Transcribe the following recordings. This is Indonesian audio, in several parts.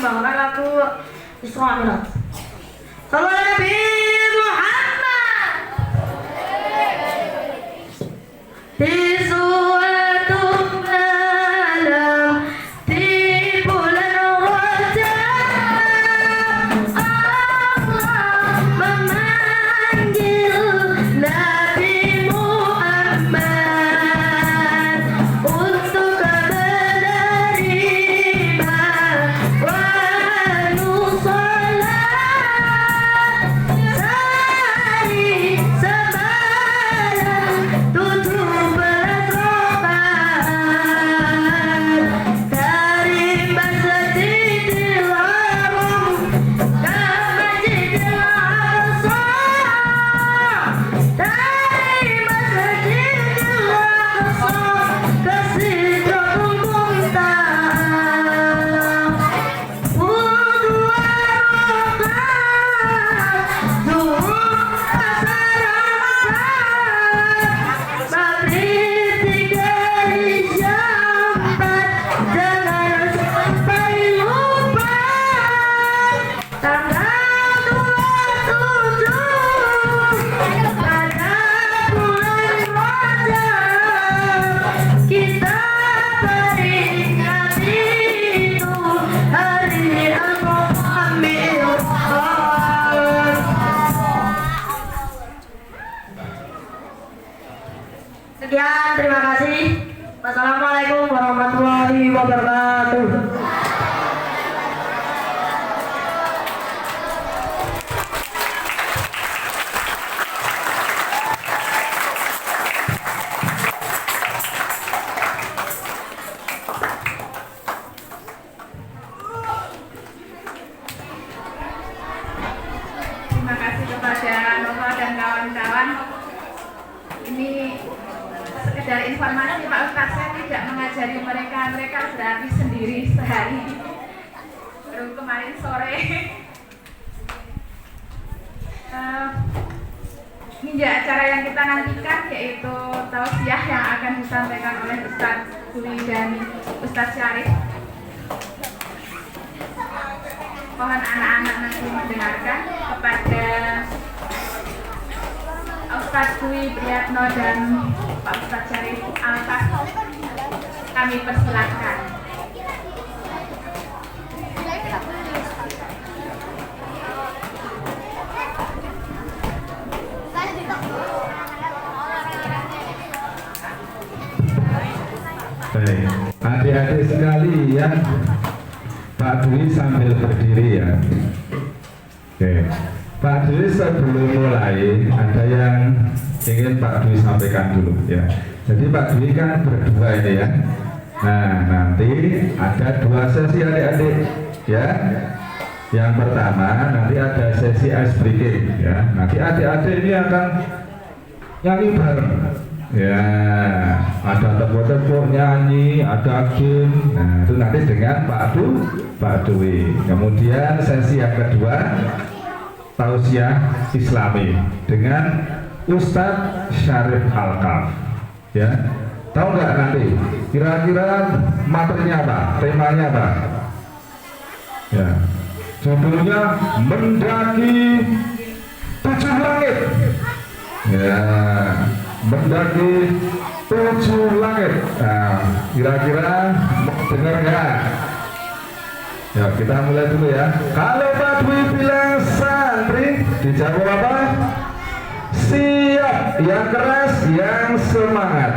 membawakan lagu Isra Mi'raj. Sallallahu Nabi Muhammad. Di suatu malam di bulan Rajab, Allah memanggil Nabi Muhammad untuk menerima wahyu salat sehari semalam 17 Ramadan. depan. Ini sekedar informasi Pak Ustadz, saya tidak mengajari mereka, mereka berarti sendiri sehari. Baru kemarin sore. Ini acara yang kita nantikan yaitu tausiah yang akan disampaikan oleh Ustadz Dwi dan Ustadz Syarif. Mohon anak-anak nanti mendengarkan. Kepada Ustadz Dwi Priyatno dan Pak Ustadz Syarif Alfas, kami persilahkan. Baik, adik-adik sekalian, Pak Dwi sambil berdiri ya. Oke, Pak Dwi sebelum mulai ada yang ingin Pak Dwi sampaikan dulu ya. Jadi Pak Dwi kan berdua ini ya. Nah, nanti ada 2 sesi adik-adik ya. Yang pertama nanti ada sesi ice breaking ya. Nanti adik-adik ini akan nyanyi bareng. Ya, ada tepuk-tepuk nyanyi, ada game. Nah, itu nanti dengan Pak Dwi. Kemudian sesi yang kedua tausiah Islami dengan Ustadz Syarif Alkaf. Ya, tahu nggak nanti kira-kira materinya apa, temanya apa? Ya, judulnya Mendaki 7 Langit. Ya, mendaki 7 langit. Nah, kira-kira mau dengar nggak? Ya, kita mulai dulu ya. Kalau Pak Dwi bilang santri, dijawab apa? Siap. Yang keras, yang semangat.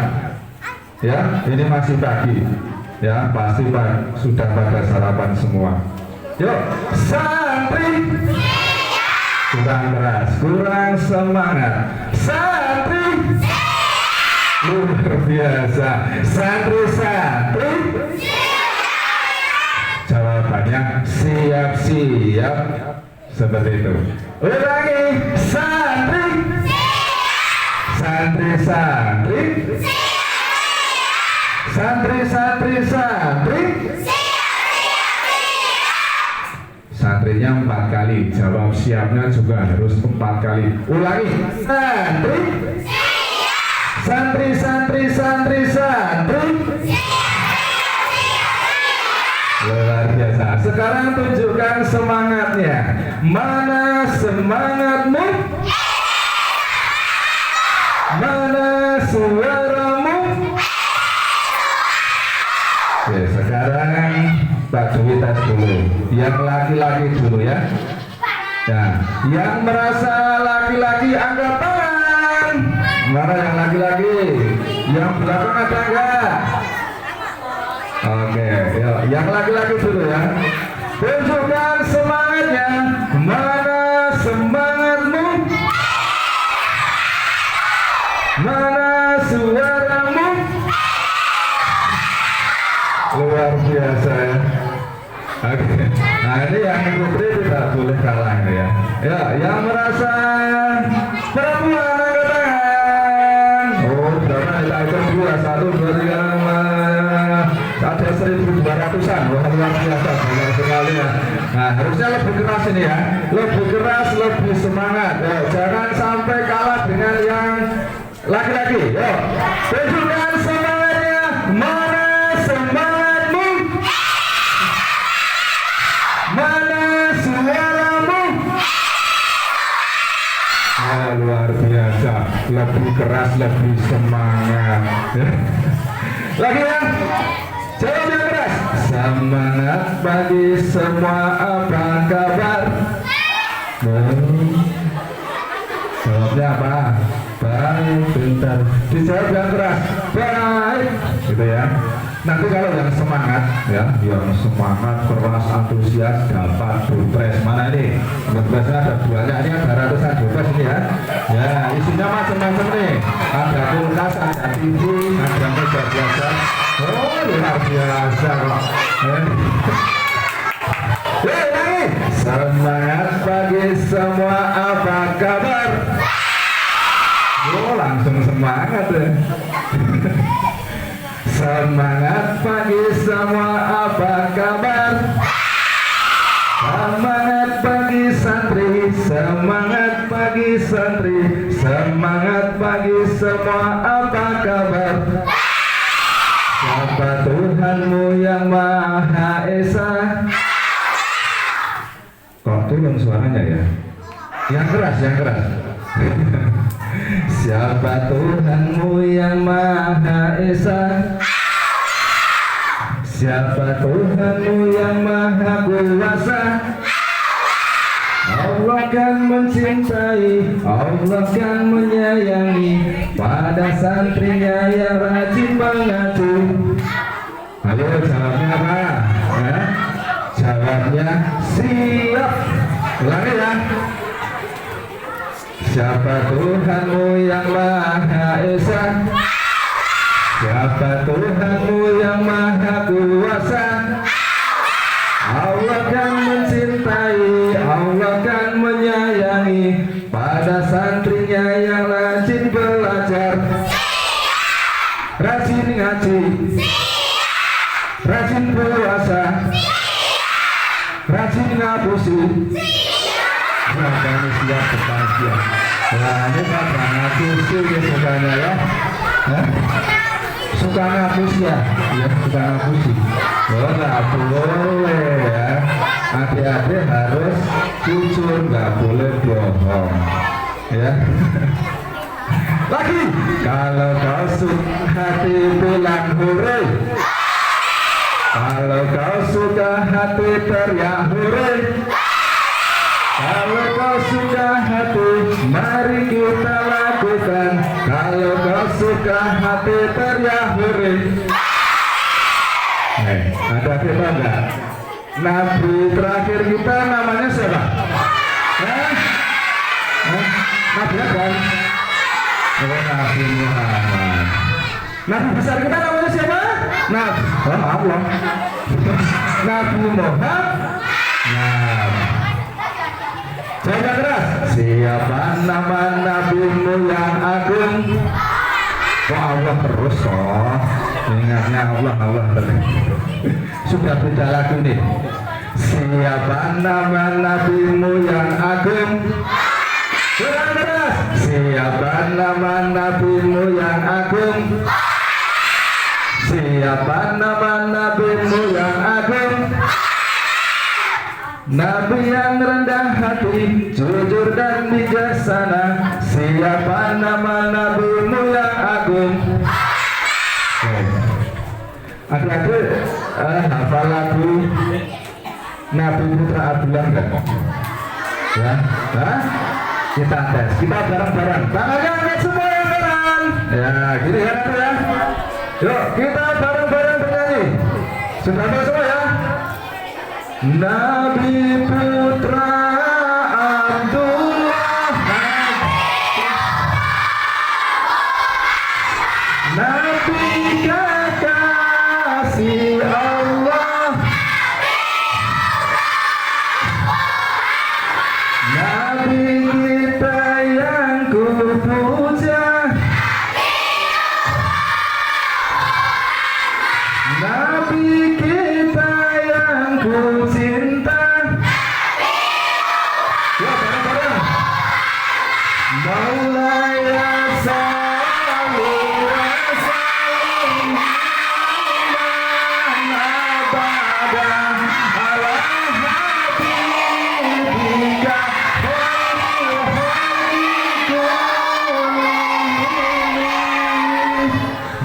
Ya, ini masih pagi. Ya, pasti Pak sudah pada sarapan semua. Yuk, santri. Kurang keras, kurang semangat. Santri. Luar biasa. Santri-santri. Jawabannya siap-siap. Seperti itu. Ulangi. Santri. Santri-santri. Santri-santri-santri. Santrinya 4 kali. Jawab siapnya juga harus 4 kali. Ulangi. Santri. Santri, santri, santri, santri. Luar biasa. Sekarang tunjukkan semangatnya. Mana semangatmu? Mana suaramu? Oke, sekarang Pak Dwi tes dulu. Yang laki-laki dulu ya. Nah, yang merasa laki-laki angkat tangan. Mana yang laki-laki? Yang belakang ada enggak? Oke, yuk. Yang laki-laki dulu ya. Tunjukkan semangatnya. Mana semangatmu? Mana suaramu? Luar biasa ya. Oke. Nah, ini yang putri tidak boleh kalah ya. Ya, yang merasa perempuan angkat tangan. Oh, berapa item 2, 1, 2, 3, 5. Ada 1.200-an. Wah, luar biasa, banyak sekali ya. Nah, harusnya lebih keras ini ya. Lebih keras, lebih semangat. Ya, jangan sampai kalah dengan yang laki-laki. Yo, tunjukkan semangatnya. Mana semangatmu? Mana suaramu? Ah, luar biasa. Lebih keras, lebih semangat. Lagi ya. Jawab yang keras. Semangat bagi semua, apa kabar? Jawabnya apa? Baik, pintar. Dijawab yang keras. Baik, gitu ya. Nanti kalau yang semangat ya, yang semangat, keras, antusias dapat dompres. Mana ini? Dompresnya ada 2-nya. Ini ada ratusan dompres ini ya. Ya, isinya macam-macam nih. Ada kulkas, ada TV, ada meja belajar. Oh, luar biasa kok. Lagi. Semangat bagi semua, apa kabar? Semangat pagi santri, semangat pagi santri, semangat pagi semua, apa kabar? Siapa Tuhanmu yang Maha Esa? Kok turun suaranya ya? Yang keras, yang keras. Siapa Tuhanmu yang Maha Esa? Siapa Tuhanmu yang Maha Kuasa? Allah kan mencintai, Allah kan menyayangi pada santrinya yang rajin mengaji. Ayo jawabnya apa? Ya? Jawabnya siap. Ulangi ya. Siapa Tuhanmu yang Maha Esa? Siapa Tuhanmu yang Maha Kuasa? Allah kan mencintai, Allah kan menyayangi pada santrinya yang rajin belajar, rajin ngaji, rajin puasa, rajin ngapusi. Nah, kami siap berbahagia. Nah, ini Pak ngapusi ya sukanya ya. Suka ngapus ya, suka ngapusi. Oh, nggak boleh ya. Adik-adik harus jujur, nggak boleh bohong. Ya. Lagi, kalau kau suka hati bilang hore. Kalau kau suka hati teriak hore. Kalau kau suka hati, mari kita lakukan. Kalau kau suka hati teriak hore. Ada kita enggak? Nabi terakhir kita namanya siapa? Nabi kan? Oh, Nabi Muhammad. Nabi besar kita namanya siapa? Nabi. Oh, Allah. Nabi Muhammad. Nabi. Jaga keras. Siapa nama nabimu yang agung? Kok Allah terus oh? Ingatnya Allah terus. Sudah beda lagu nih. Siapa nama nabimu yang agung? Jaga keras. Siapa nama nabimu yang agung? Siapa nama nabimu yang agung? Nabi yang rendah hati, jujur dan bijaksana. Siapa nama nabimu yang agung? Adik-adik hafal lagu Nabi Putra Abdullah enggak? Ya, kita tes, kita bareng-bareng. Tangannya angkat semua yang kanan. Ya, gini ya, ya. Yuk, kita bareng-bareng bernyanyi. Sudah tahu semua ya? Nabi Putra Abdullah, Nabi kekasih Allah, Nabi kita yang ku puja, Nabi kita yang ku cinta. Ya, bareng-bareng. Maulaya salli wa sallim abada ala habibika khairil khalqi.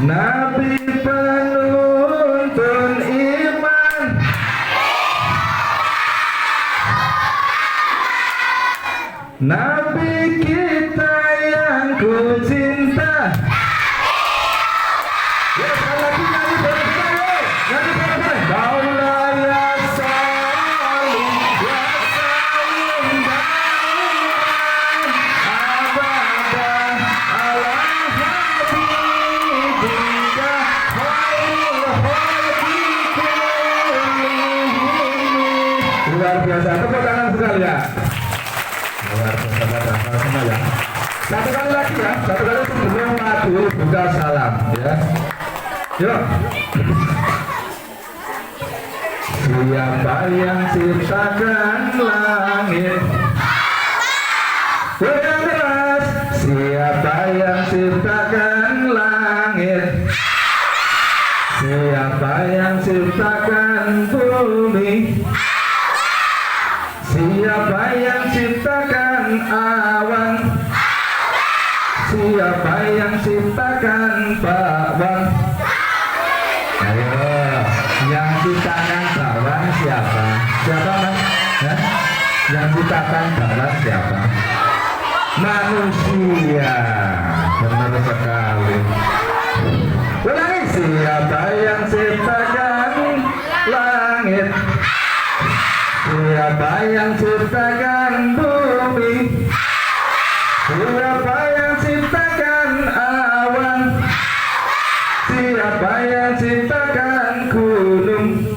Nabi penuntun iman, Nabi kita yang ku cinta. Ya, sekali lagi nyanyi bareng-bareng, yuk. Nyanyi bareng-bareng. Maulaya salli wa sallim abada ala habibika khairil khalqi kullihim. Luar biasa, tepuk tangan sekalian. Luar biasa, semua ya. Satu kali lagi ya, satu kali sebelum maju buka salam ya. Yuk. Siapa yang ciptakan langit? Yang keras. Siapa yang ciptakan langit? Siapa yang ciptakan bumi? Siapa yang ciptakan awan? Siapa yang ciptakan bawang? Ayo, yang ciptakan bawang siapa? Siapa mas? Hah? Yang ciptakan bawang siapa? Manusia. Benar sekali. Ulangi. Siapa yang ciptakan langit? Siapa yang ciptakan bumi? Siapa yang ciptakan awan? Siapa yang ciptakan gunung?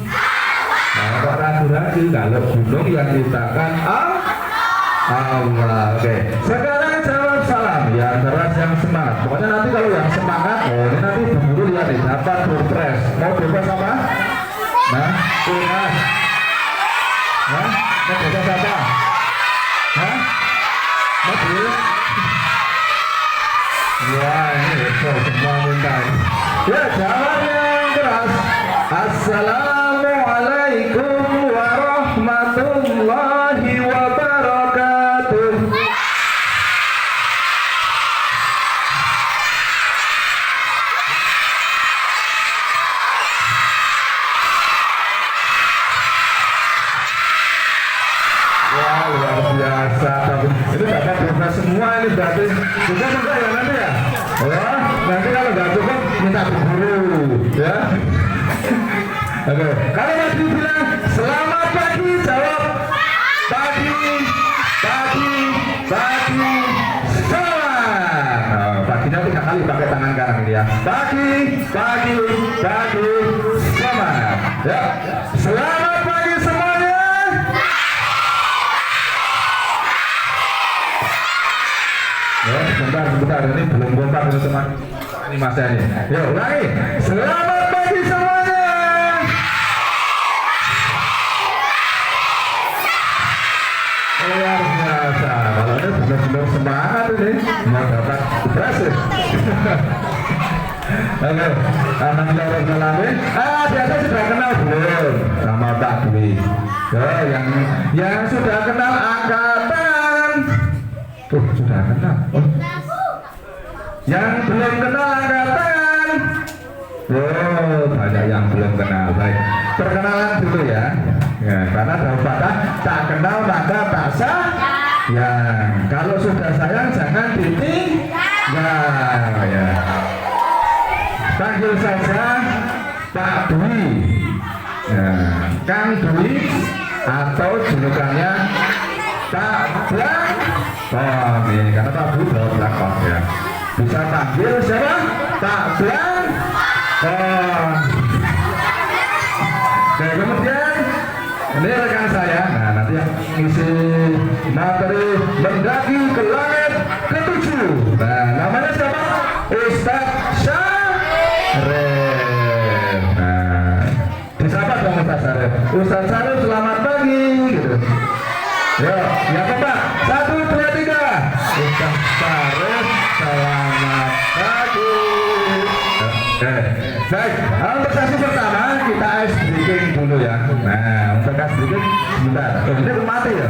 Nah, kok ragu-ragu kalau gunung yang ciptakan Allah. Oke. Sekarang jawab salam yang keras, yang semangat. Pokoknya nanti kalau yang semangat, ini nanti dulu lihat nih, dapat surprise. Mau bebas apa? Nah, bebas. Hah? Mau bebas apa? Hah? Mobil? Ya, ini betul, semua minta. Ya, jawab yang keras. Assalamualaikum warahmatullahi wabarakatuh. Wah, luar biasa. Ini dapat berapa semua ini berarti juga enggak ya nanti ya? Wah, nanti kalau nggak cukup minta guru ya. Oke, kalau Mas bilang selamat pagi, jawab pagi, selamat. Nah, paginya 3 kali pakai tangan kanan ini ya. Pagi, selamat. Ya, selamat pagi semuanya. Ya, sebentar, ini belum kompak ini teman. Ini Mas ini. Ya, ulangi. Selamat pagi semuanya. Luar biasa. Kalau ini benar-benar semangat ini mau dapat berhasil. Oke, alhamdulillah. Biasa sudah kenal belum sama Pak Dwi? Ya, yang sudah kenal angkatan. Tuh, sudah kenal. Oh. Yang belum kenal angkatan. Oh, banyak yang belum kenal. Baik, perkenalan dulu ya. Ya, karena ada kata tak kenal maka tak sayang. Kalau sudah sayang jangan ditinggal ya. Panggil saja Pak Dwi, ya, Kang Dwi, atau julukannya Pak Blak. Oh, nih, karena Pak Dwi bawa belakang ya. Bisa panggil siapa? Pak Blak. Oh. Oke, kemudian ini rekan saya. Nah, nanti yang ngisi materi mendaki ke langit ke-7. Nah, namanya siapa? Ustadz Syarif. Nah, disapa dong Ustadz Syarif. Ustadz Syarif selamat pagi gitu. Yo, yang keempat, 1, 2, 3. Ustadz Syarif selamat pagi. Baik, untuk sesi pertama kita ice breaking dulu ya. Nah, untuk ice breaking sebentar. Ini mati ya.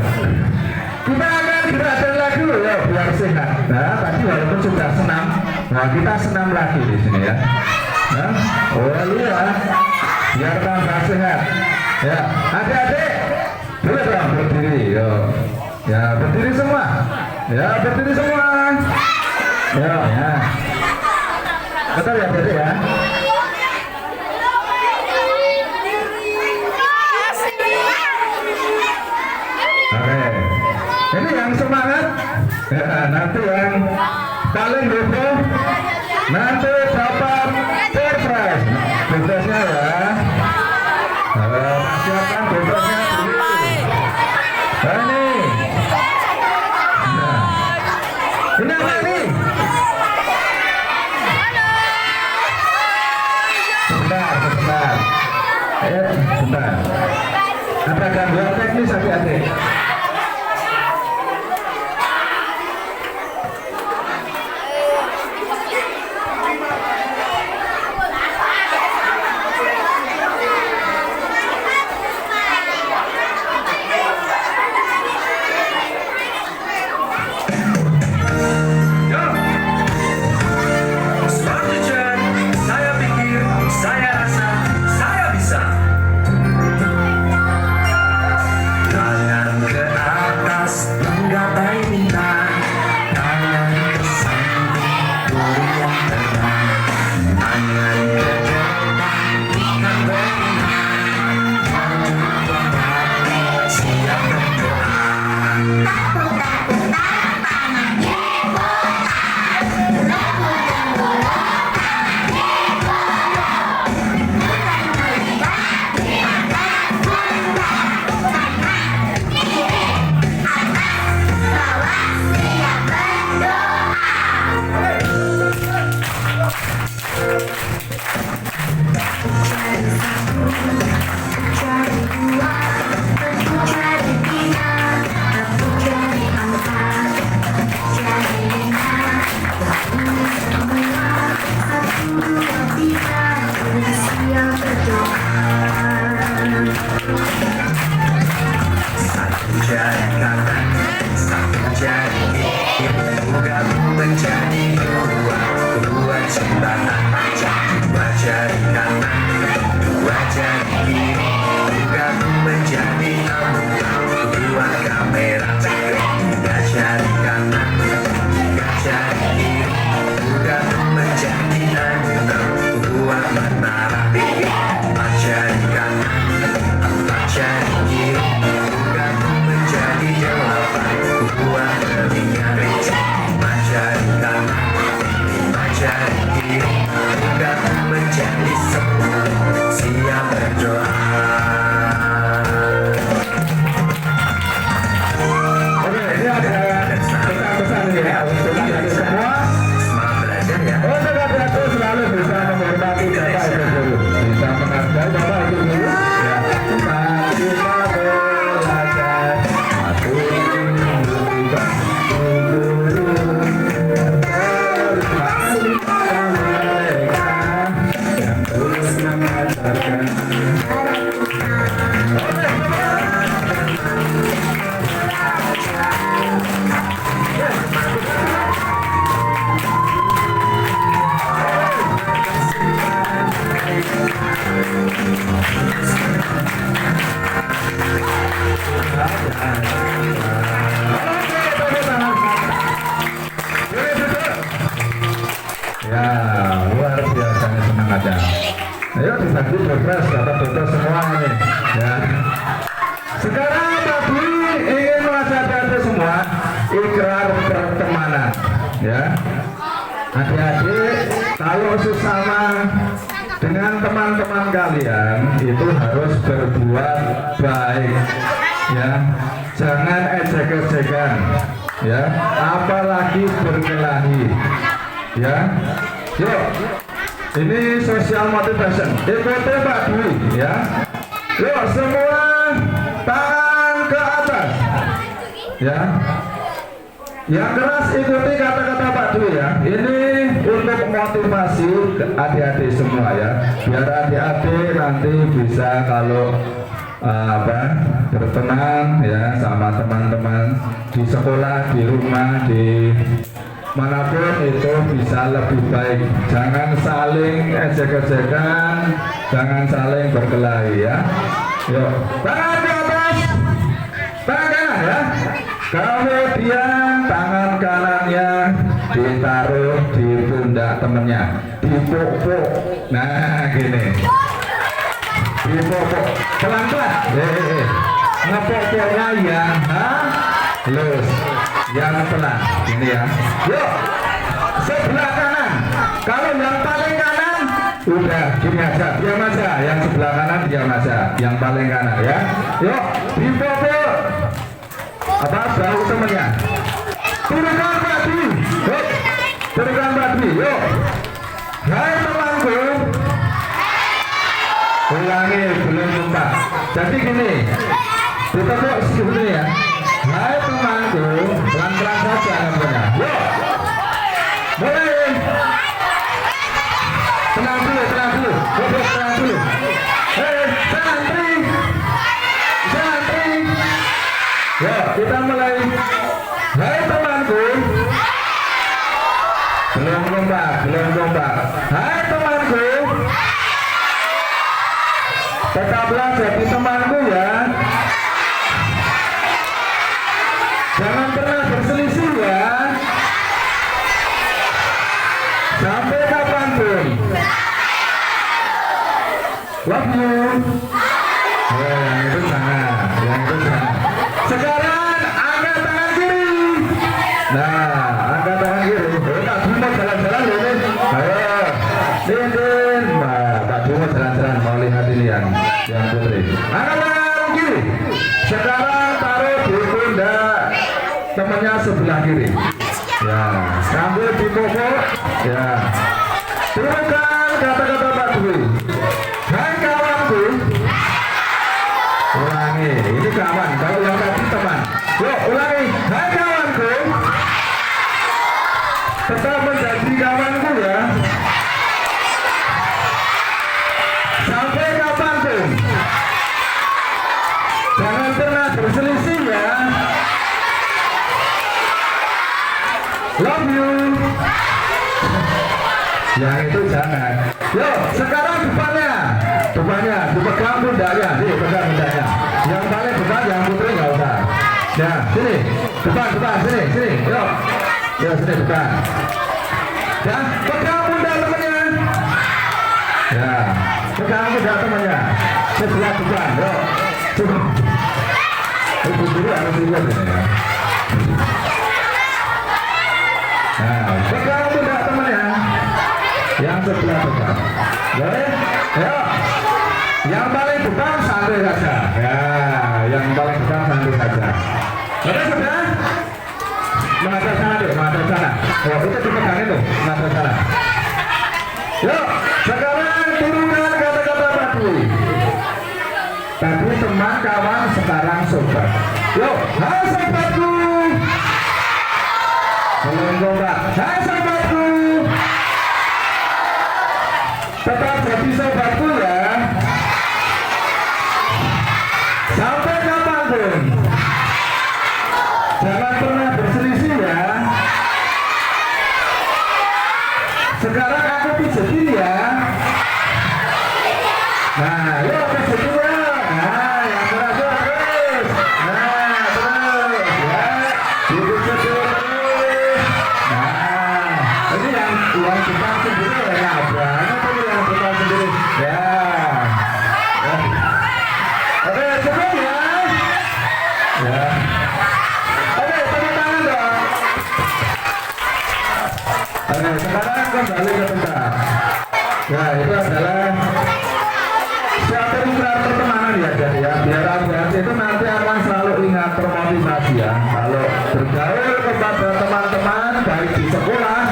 Kita akan gerakan lagi dulu ya biar sehat. Nah, tadi walaupun sudah senam, nah kita senam lagi di sini ya. Nah, oh iya, biar tambah sehat. Ya, adik-adik, boleh dong berdiri. Yo, ya berdiri semua. Ya berdiri semua. Yo, ya. Betul ya, berdiri ya. Oke, ini yang semangat, ya, nanti yang paling heboh nanti dapat surprise. Surprise-nya ya, siapkan surprise-nya dulu. Ini, nah, ini apa ini? Sebentar. ada gangguan teknis adik-adik. Smart teacher, saya pikir, saya rasa, saya bisa. Tangan ke atas, menggapai bintang. Tangan ke samping, beri yang terbang. Tangan ke depan, ikan berenang. Maju kembali, siap berdoa. Satu jari kanan, satu jari kiri, bergabung menjadi dua, dua jembatan panjang. Dua jari kanan, dua jari kiri, bergabung menjadi enam, dua kamera tegak. Tiga jari kanan, tiga jari kiri, bergabung menjadi enam, dua menara. Empat jari kanan, empat jari kiri, bergabung menjadi delapan, dua telinga becek. Lima jari kanan, lima jari kiri, bergabung menjadi 10, siap berdoa. Oke, ini ada pesan-pesan ya untuk adik semua. Semangat belajar ya. Untuk adik-adik selalu bisa menghormati Bapak Ibu Guru, bisa menghargai Bapak Ibu Guru. Ya, kita belajar satu juga guru. Terima kasih mereka yang terus mengajarkan. Ya, luar biasanya semangatnya. Ayo dibagi progres bapak-bapak semua ini. Ya. Sekarang tadi ingin mengajak adik semua ikrar pertemanan. Ya. Adik-adik, kalau sesama dengan teman-teman kalian itu harus berbuat baik. Ya, jangan ejek-ejekan. Ya, apalagi berkelahi. Ya, yuk. Ini social motivation. Ikuti Pak Dwi, ya. Yuk semua tangan ke atas. Ya. Yang keras ikuti kata-kata Pak Dwi ya. Ini untuk motivasi adik-adik semua ya. Biar adik-adik nanti bisa kalau berteman ya sama teman-teman di sekolah, di rumah, di manapun itu bisa lebih baik. Jangan saling ejek-ejekan, jangan saling berkelahi ya. Yuk, tangan ke atas, tangan kanan ya. Kemudian tangan kanannya ditaruh di pundak temennya, dipuk-puk. Nah gini, dipuk-puk pelan-pelan. Ngepuk-puknya yang halus, yang pelan. Ini ya. Yuk, sebelah kanan. Kalau yang paling kanan, udah gini aja, diam aja. Yang sebelah kanan diam aja. Yang paling kanan ya. Yuk, dipuk-puk. Apa bahu temennya? Turunkan babi. Yuk, turunkan babi. Yuk. Hai temanku. Ulangi belum jumpa. Jadi gini. Ditepuk segitu ya. Hai temanku, pelan-pelan saja namanya. Yuk, mulai. Tenang dulu, tenang dulu. Tenang dulu. Hei, santri. Santri. Yuk, kita mulai. Hai temanku. Belum kompak, belum kompak. Hai temanku. Tetaplah jadi temanku ya. Jangan pernah berselisih ya. Sampai kapanpun. Love you. Yang itu jangan, yang itu jangan. Sekarang angkat tangan kiri. Nah, angkat tangan kiri. Tak cuma jalan-jalan loh nih. Ayo, Din. Nah, tak cuma jalan-jalan mau lihat ini yang putri. Angkat tangan kiri. Sekarang taruh di pundak temannya sebelah kiri. Ya, sambil dipukul. Ya, turukan kata-kata Pak Dwi. Hai kawanku. Ulangi, ini kawan. Kalau yang tadi teman. Yuk, ulangi. Hai kawanku. Tetap menjadi kawanku ya. Sampai kapanpun. Jangan pernah berselisih ya. Love you. Yang itu jangan. Yuk, sekarang depannya. Depannya, dipegang pundaknya. Nih, pegang pundaknya. Yang paling depan, yang putri nggak usah. Ya, sini. Depan, sini. Yuk. Yuk, sini depan. Ya, pegang pundak temannya. Ya, pegang pundak temannya. Sebelah depan, yuk. Coba. Ibu dulu harus lihat ini ya. Nah, pegang pundak temannya. Yang sebelah depan. Boleh? Ayo. Yang paling depan santai saja. Ya, yang paling depan santai saja. Sudah? Menghadap sana deh, menghadap sana. Oh, itu dipegangin tuh, menghadap sana. Yuk, sekarang turunkan kata-kata Pak Dwi. Tadi teman, kawan, sekarang sobat. Yuk, hai sobatku. Belum kompak. Hai sobatku. Tetap jadi sobatku ya. Sampai kapanpun. Jangan pernah berselisih ya. Sekarang aku pijetin ya. Nah, yuk pijetin ya. Nah, yang berhasil terus. Nah, terus ya. Dipijetin terus. Nah, ini yang kita sendiri ya. Nah, banyak tuh yang kita sendiri. Ya. Oke, cukup ya. Ya. Oke, tepuk tangan dong. Oke, sekarang kembali ke tempat. Ya, itu adalah suatu ikrar pertemanan ya, jadi ya. Biar hati-hati itu nanti akan selalu ingat termotivasi ya. Kalau bergaul kepada teman-teman baik di sekolah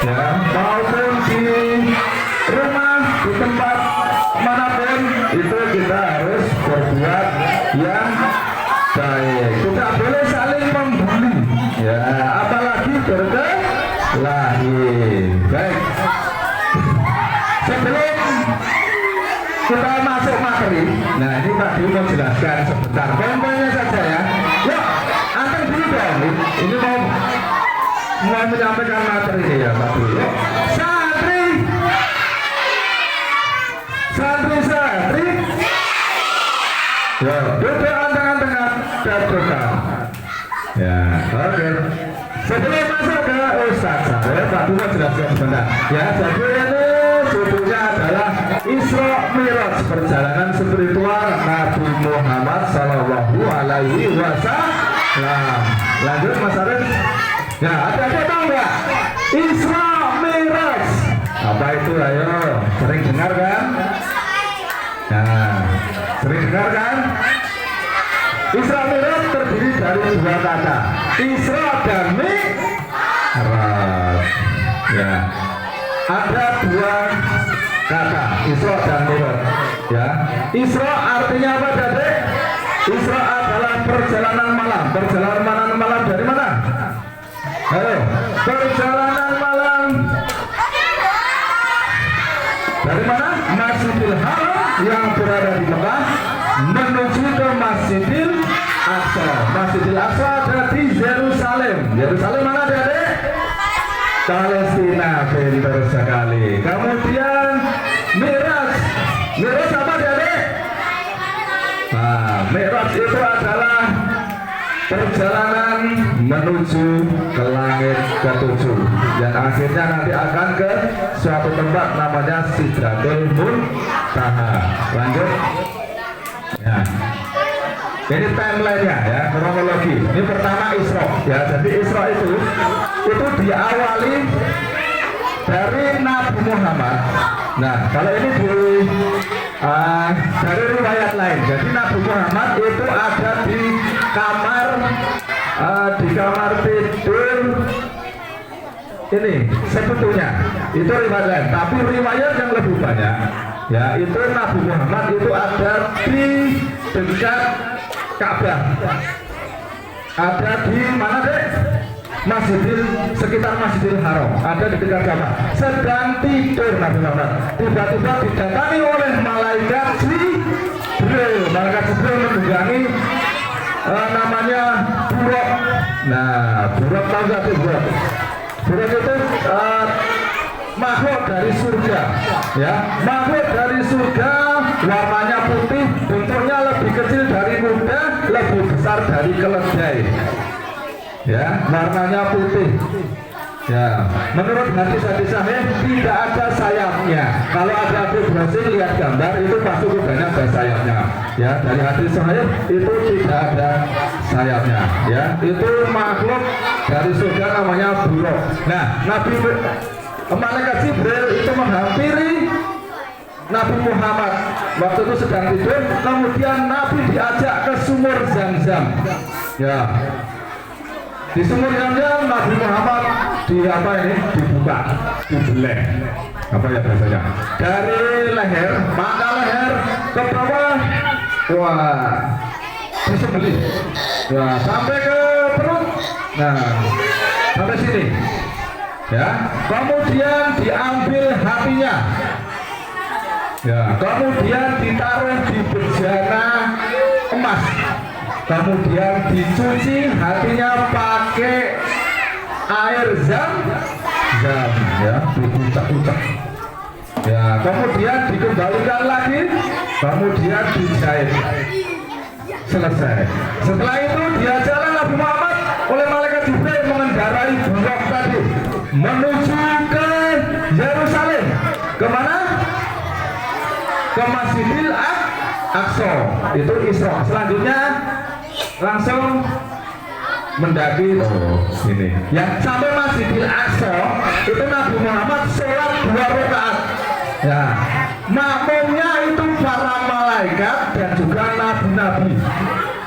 ya maupun di rumah, di tempat manapun itu kita harus berbuat yang baik. Tidak boleh saling membuli ya, apalagi berkelahi. Baik, sebelum kita masuk materi, nah ini Pak Dwi mau jelaskan sebentar poin-poinnya saja ya. Yuk, antar dulu dong. Ini mau menyampaikan materi ini ya Pak Dwi. Yuk, santri. Ya, duduk anteng-antengan dan berkah. Ya, oke. Sebelum masuk ke Ustaz saya, Pak Dwi mau jelaskan sebentar. Ya, jadi ini judulnya adalah Isra Mi'raj, perjalanan spiritual Nabi Muhammad Sallallahu Alaihi Wasallam. Lanjut Mas Arif. Ya, ada tahu nggak? Isra Mi'raj. Apa itu? Ayo, sering dengar kan? Nah, sering dengar kan? Isra Mi'raj terdiri dari dua kata, Isra dan Mi'raj. Ya, ada dua kata, Isra dan Mi'raj. Ya, Isra artinya apa, Dek? Isra adalah perjalanan malam. Perjalanan malam dari mana? Ayo, perjalanan malam dari mana? Masjidil Haram yang berada di Mekah menuju ke Masjidil Aqsa. Masjidil Aqsa ada di Yerusalem. Yerusalem mana adik-adik? Palestina, pintar sekali. Kemudian Mi'raj. Mi'raj apa adik-adik? Nah, Mi'raj itu adalah perjalanan menuju ke langit ketujuh yang akhirnya nanti akan ke suatu tempat namanya Sidratul Muntaha. Lanjut ya, ini timelinenya ya, kronologi. Ini pertama Isra ya, jadi Isra itu diawali dari Nabi Muhammad. Nah, kalau ini dari riwayat lain, jadi Nabi Muhammad itu ada di kamar tidur ini sebetulnya itu riwayat lain, tapi riwayat yang lebih banyak ya itu Nabi Muhammad itu ada di dekat Ka'bah, ada di mana deh? Sekitar Masjidil Haram, ada di dekat Ka'bah. Sedang tidur Nabi Muhammad, tiba-tiba didatangi oleh malaikat Jibril. Malaikat Jibril menunggangi namanya buruk. Nah, buruk tahu nggak tuh buruk? Buruk itu makhluk dari surga, ya, makhluk dari surga, warnanya putih, bentuknya lebih kecil dari kuda, lebih besar dari keledai. Ya, warnanya putih. Ya, menurut hadis sahih tidak ada sayapnya. Kalau ada berhasil lihat gambar itu pasti kudanya ada sayapnya. Ya, dari hadis sahih itu tidak ada sayapnya. Ya, itu makhluk dari surga namanya buruk. Nah, malaikat Jibril itu menghampiri Nabi Muhammad waktu itu sedang tidur. Kemudian Nabi diajak ke sumur Zam-Zam. Ya. Di sumur Zam-Zam Nabi Muhammad dibuka, dibeleh, apa ya bahasanya, dari leher, pangkal leher ke bawah, wah, disembelih, ya sampai ke perut, nah sampai sini, ya, kemudian diambil hatinya, ya, kemudian ditaruh di bejana emas. Kemudian dicuci hatinya pakai air zam-zam, ya, diucap-ucap. Ya, kemudian dikembalikan lagi, kemudian dijahit. Selesai. Setelah itu dia jalan Nabi Muhammad oleh malaikat Jibril mengendarai buruk tadi menuju ke Yerusalem. Kemana? Ke Masjidil Aqsa. Itu Isra. Selanjutnya langsung mendaki ini ya sampai Masjidil Aqsa. Itu Nabi Muhammad sholat 2 rakaat ya, makmumnya itu para malaikat dan juga nabi-nabi.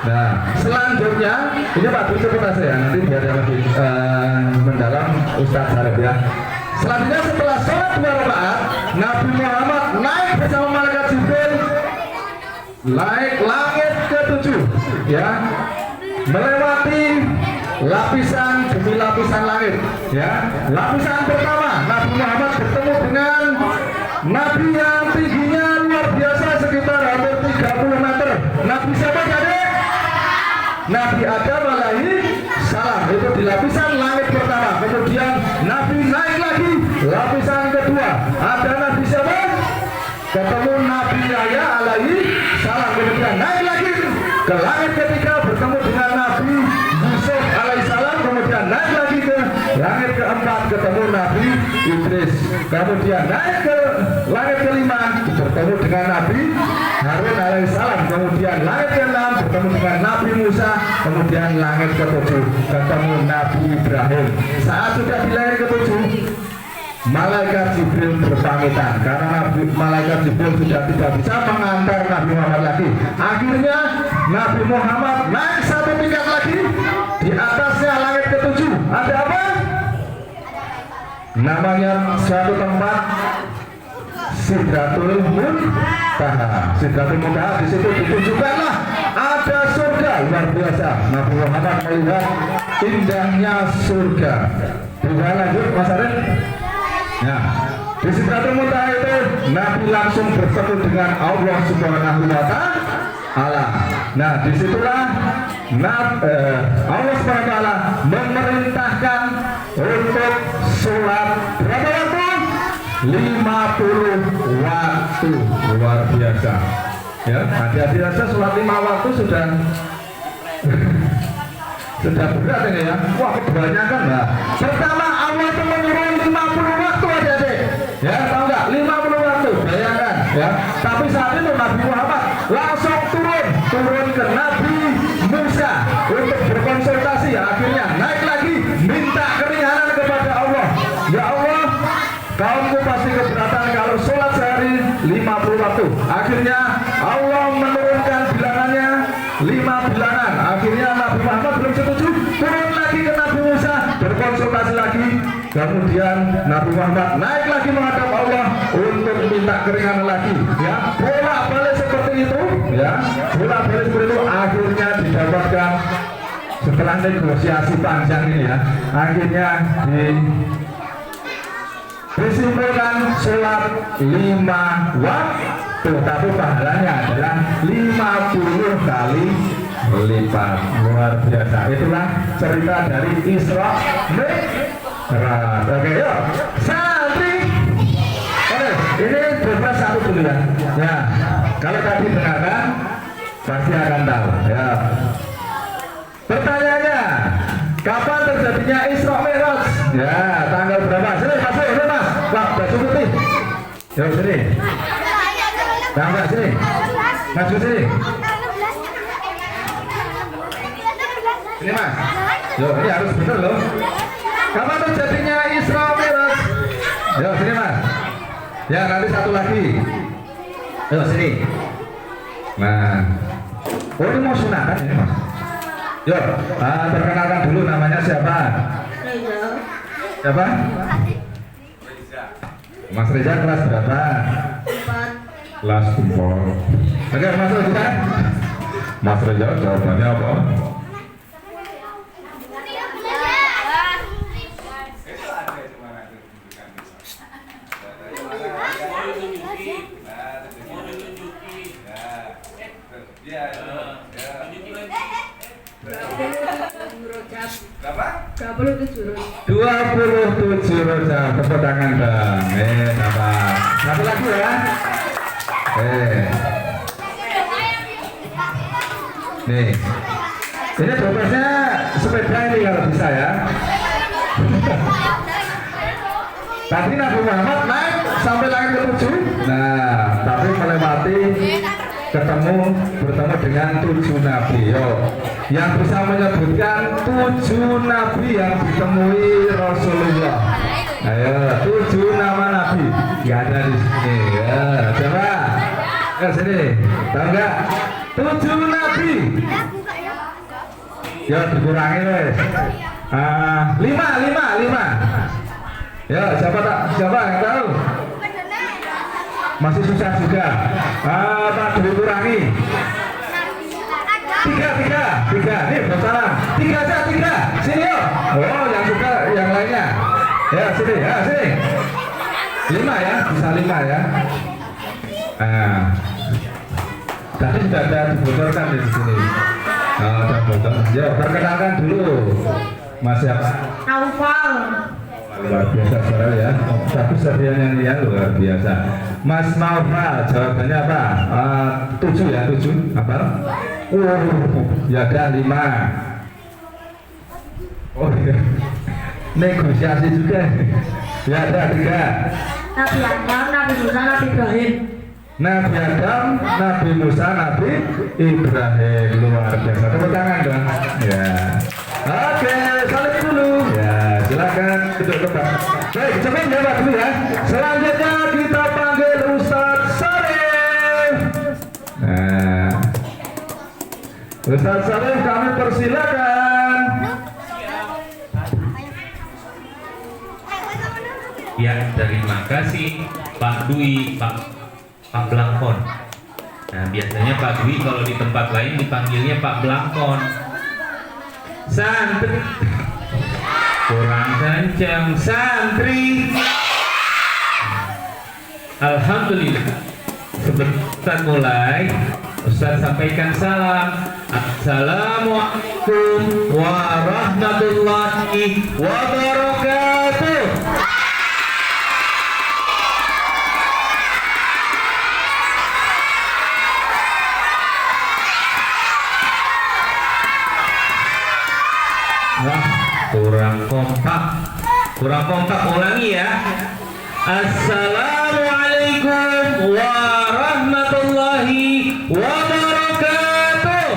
Nah, selanjutnya ini Pak Bu coba saya nanti biar yang lebih mendalam Ustadz Harif ya. Selanjutnya setelah sholat 2 rakaat Nabi Muhammad naik bersama malaikat Jibril naik langit ke-7 ya, melewati lapisan demi lapisan langit ya. Lapisan pertama Nabi Muhammad bertemu dengan Nabi yang tingginya luar biasa sekitar hampir 30 meter. Nabi siapa tadi? Nabi Adam alaihi salam, itu di lapisan langit pertama. Kemudian Nabi naik lagi lapisan kedua, ada Nabi siapa? Ketemu Nabi Yahya alaihi salam. Kemudian naik lagi ke langit ketiga bertemu dengan Nabi Yusuf alaihissalam. Kemudian naik lagi ke langit keempat ketemu Nabi Idris. Kemudian naik ke langit kelima bertemu dengan Nabi Harun alaihissalam. Kemudian langit keenam bertemu dengan Nabi Musa. Kemudian langit ketujuh ketemu Nabi Ibrahim. Saat sudah di langit ketujuh malaikat Jibril berpamitan karena malaikat Jibril sudah tidak bisa mengantar Nabi Muhammad lagi. Akhirnya Nabi Muhammad naik 1 tingkat lagi. Di atasnya langit ke-7 ada apa? Namanya suatu tempat Sidratul Muntaha. Sidratul Muntaha di situ ditunjukkanlah ada surga luar biasa. Nabi Muhammad melihat indahnya surga. Bisa lanjut Mas Arif? Ya, di Sidratul Muntaha itu Nabi langsung bertemu dengan Allah Subhanahu wa Ta'ala. Nah, disitulah Allah Subhanahu wa Ta'ala memerintahkan untuk sholat berapa waktu? 50 waktu. Luar biasa. Ya, hati-hati saja sholat 5 waktu sudah berat ini ya. Wah, kebanyakan lah. Pertama Allah itu menyuruh 50 waktu aja deh. Ya, tahu nggak? 50 waktu. Bayangkan ya. Tapi saat itu Nabi Muhammad langsung turun ke Nabi Musa untuk berkonsultasi. Akhirnya naik lagi minta keringanan kepada Allah. Ya Allah, kaumku pasti keberatan kalau sholat sehari 50 waktu. Akhirnya Allah menurunkan bilangannya 5 bilangan. Akhirnya Nabi Muhammad belum setuju, turun lagi ke Nabi Musa, berkonsultasi lagi. Kemudian Nabi Muhammad naik lagi menghadap Allah untuk minta keringanan lagi. Ya, bolak-balik seperti itu. Ya, bolak-balik seperti itu. Akhirnya didapatkan setelah negosiasi panjang ini ya. Akhirnya disimpulkan sholat 5 waktu, tapi pahalanya adalah 50 kali lipat. Luar biasa. Itulah cerita dari Isra Mi'raj. Oke, yuk santri. Oke, ini bebas satu dulu ya. Ya, kalau tadi dengarkan pasti akan tahu ya. Pertanyaannya, kapan terjadinya Isra Mi'raj? Ya, tanggal berapa? Sini masuk, sini mas. Wah, baju putih. Yuk sini. Nah, sini. Maju sini. Ini mas. Yuk, ini harus benar loh. Kapan terjadinya Isra Mi'raj? Yuk sini mas. Ya, nanti satu lagi. Yuk sini. Nah, oh ini mau sunatan ini mas. Yuk, perkenalkan dulu namanya siapa? Siapa? Mas Reza kelas berapa? 4. Kelas 4. Oke, masuk kita. Mas Reza jawabannya apa? Berapa? 27 rojab. Tepuk tangan dong. Apa? Satu lagi ya. Nih. Ini dompetnya sepeda ini kalau bisa ya. Tadi Nabi Muhammad naik sampai langit ke-7. Nah, tapi melewati bertemu dengan 7 nabi. Yo, yang bisa menyebutkan 7 nabi yang ditemui Rasulullah. Ayo, 7 nama nabi. Gak ada di sini. Ya, coba ke sini. Tahu nggak? 7 nabi. Ya, dikurangi wes. 5. Ya, siapa yang tahu? Masih susah juga. Apa dikurangi? 3. Nih, bersalah. 3 aja, 3. Sini yuk. Oh, yang suka yang lainnya. Ya, sini. 5 ya, bisa 5 ya. Tadi sudah ada dibocorkan di sini. Ada bocor. Ya, perkenalkan dulu. Mas siapa? Naufal. Luar biasa sekali ya. Tapi sebenarnya nyanyian luar biasa. Mas Naufal, jawabannya apa? 7 ya, 7. Apa? Ya ada 5. Oh iya. Negosiasi juga. Ya ada 3. Nabi Adam, Nabi Musa, Nabi Ibrahim. Nabi Adam, Nabi Musa, Nabi Ibrahim. Luar biasa. Tepuk tangan dong. Ya. Oke, salim dulu. Ya, silakan duduk tempat. Baik, cepat jawab dulu ya. Selanjutnya kita panggil Ustadz Salim. Nah, Ustadz Salim kami persilakan. Ya, terima kasih Pak Dwi, Pak Blangkon. Nah, biasanya Pak Dwi kalau di tempat lain dipanggilnya Pak Blangkon. Santri. Kurang kencang, santri. Alhamdulillah. Sebelum Ustaz mulai, Ustaz sampaikan salam. Assalamualaikum warahmatullahi wabarakatuh. Wah, kurang kompak, ulangi ya. Assalamualaikum warahmatullahi wabarakatuh.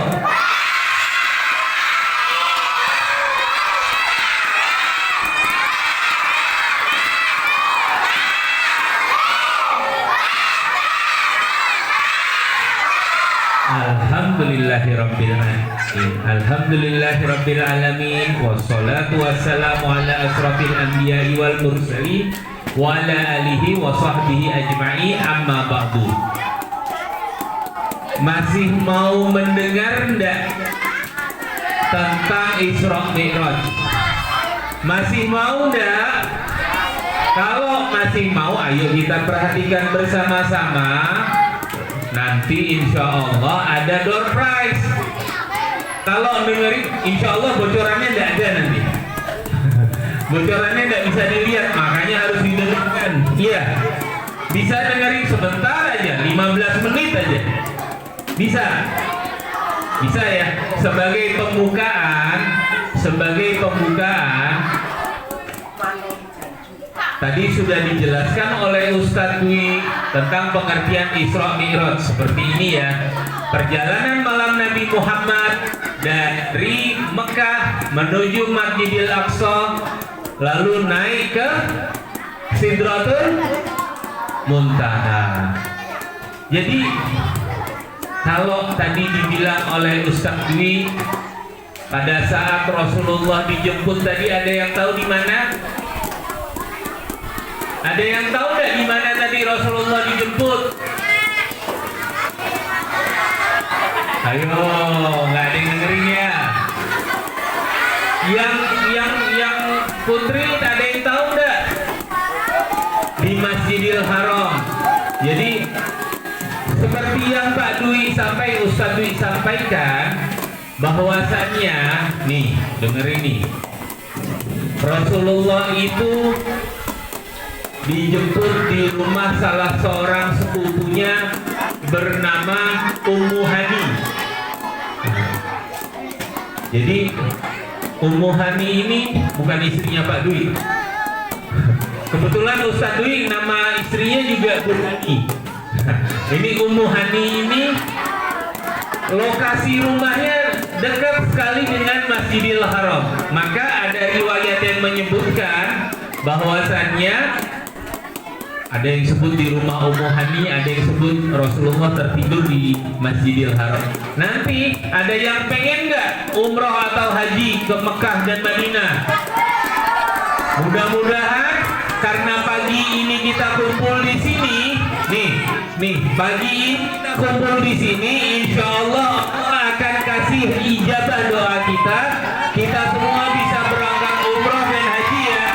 Alhamdulillahirabbil alamin wassalatu wassalamu ala asrafil anbiya'i wal mursalin wa ala alihi wa sahbihi ajma'in, amma ba'du. Masih mau mendengar enggak tentang Isra Mi'raj? Masih mau enggak? Kalau masih mau, ayo kita perhatikan bersama-sama. Nanti insya Allah ada door prize. Kalau dengerin, insya Allah bocorannya tidak ada nanti. Bocorannya tidak bisa dilihat, makanya harus didengarkan. Iya, bisa dengerin sebentar aja, 15 menit aja. Bisa ya. Sebagai pembukaan. Tadi sudah dijelaskan oleh Ustadz Dwi tentang pengertian Isra Mi'raj seperti ini ya. Perjalanan malam Nabi Muhammad dari Mekah menuju Masjidil Aqsa, lalu naik ke Sidratul Muntaha. Jadi kalau tadi dibilang oleh Ustadz Dwi pada saat Rasulullah dijemput tadi, ada yang tahu di mana? Ada yang tahu nggak di mana tadi Rasulullah dijemput? Ayo, nggak ada yang dengerin ya. Yang putri ada yang tahu nggak? Di Masjidil Haram. Jadi seperti yang Pak Dwi Ustadz Dwi sampaikan, bahwasannya nih, dengerin nih, Rasulullah itu dijemput di rumah salah seorang sepupunya bernama Ummu Hani. Jadi Ummu Hani ini bukan istrinya Pak Dwi. Kebetulan Ustadz Dwi nama istrinya juga Bu Hani. Ini Ummu Hani ini lokasi rumahnya dekat sekali dengan Masjidil Haram. Maka ada riwayat yang menyebutkan bahwasannya ada yang sebut di rumah Ummu Hani, ada yang sebut Rasulullah tertidur di Masjidil Haram. Nanti ada yang pengen nggak umroh atau haji ke Mekah dan Madinah? Mudah-mudahan karena pagi ini kita kumpul di sini, nih pagi ini kita kumpul di sini, insya Allah akan kasih ijabah doa kita. Kita semua bisa berangkat umroh dan haji ya.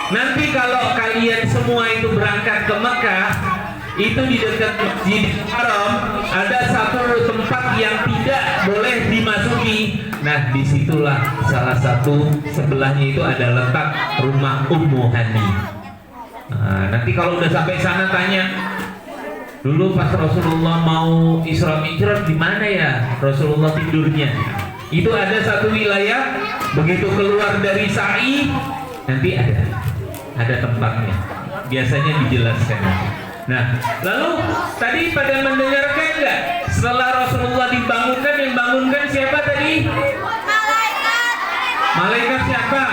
Nanti kalau kalian semua itu berangkat ke Mekah, itu di dekat Masjidil Haram ada satu tempat yang tidak boleh dimasuki. Nah, disitulah salah satu sebelahnya itu ada letak rumah Ummu Hani. Nah, nanti kalau udah sampai sana tanya, dulu pas Rasulullah mau Isra Mi'raj di mana ya Rasulullah tidurnya? Itu ada satu wilayah, begitu keluar dari sa'i nanti ada tempatnya, biasanya dijelaskan. Nah, lalu tadi pada mendengarkan nggak? Setelah Rasulullah dibangunkan, yang bangunkan siapa tadi? Malaikat siapa?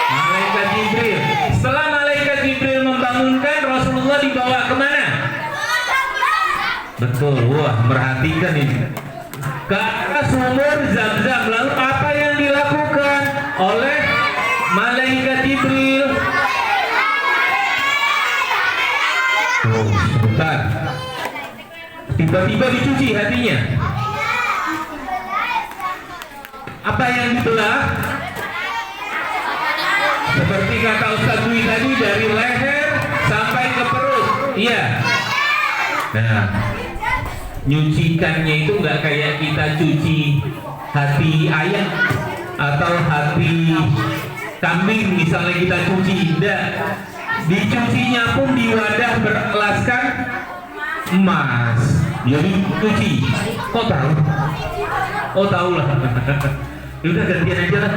Malaikat Jibril. Setelah Malaikat Jibril membangunkan, Rasulullah dibawa kemana? Betul, wah, merhatikan ini. Ke atas sumur Zam-Zam. Lalu apa yang dilakukan oleh Malaikat Jibril? Oh, sebentar. Tiba-tiba dicuci hatinya. Apa yang dibelah? Seperti kata Ustaz Dwi tadi, dari leher sampai ke perut. Iya. Nah, nyucikannya itu nggak kayak kita cuci hati ayam atau hati kambing misalnya kita cuci. Tidak. Dicucinya pun di wadah beralaskan emas. Jadi cuci. Kok tahu? Oh tahu lah. Ya udah gantian aja lah.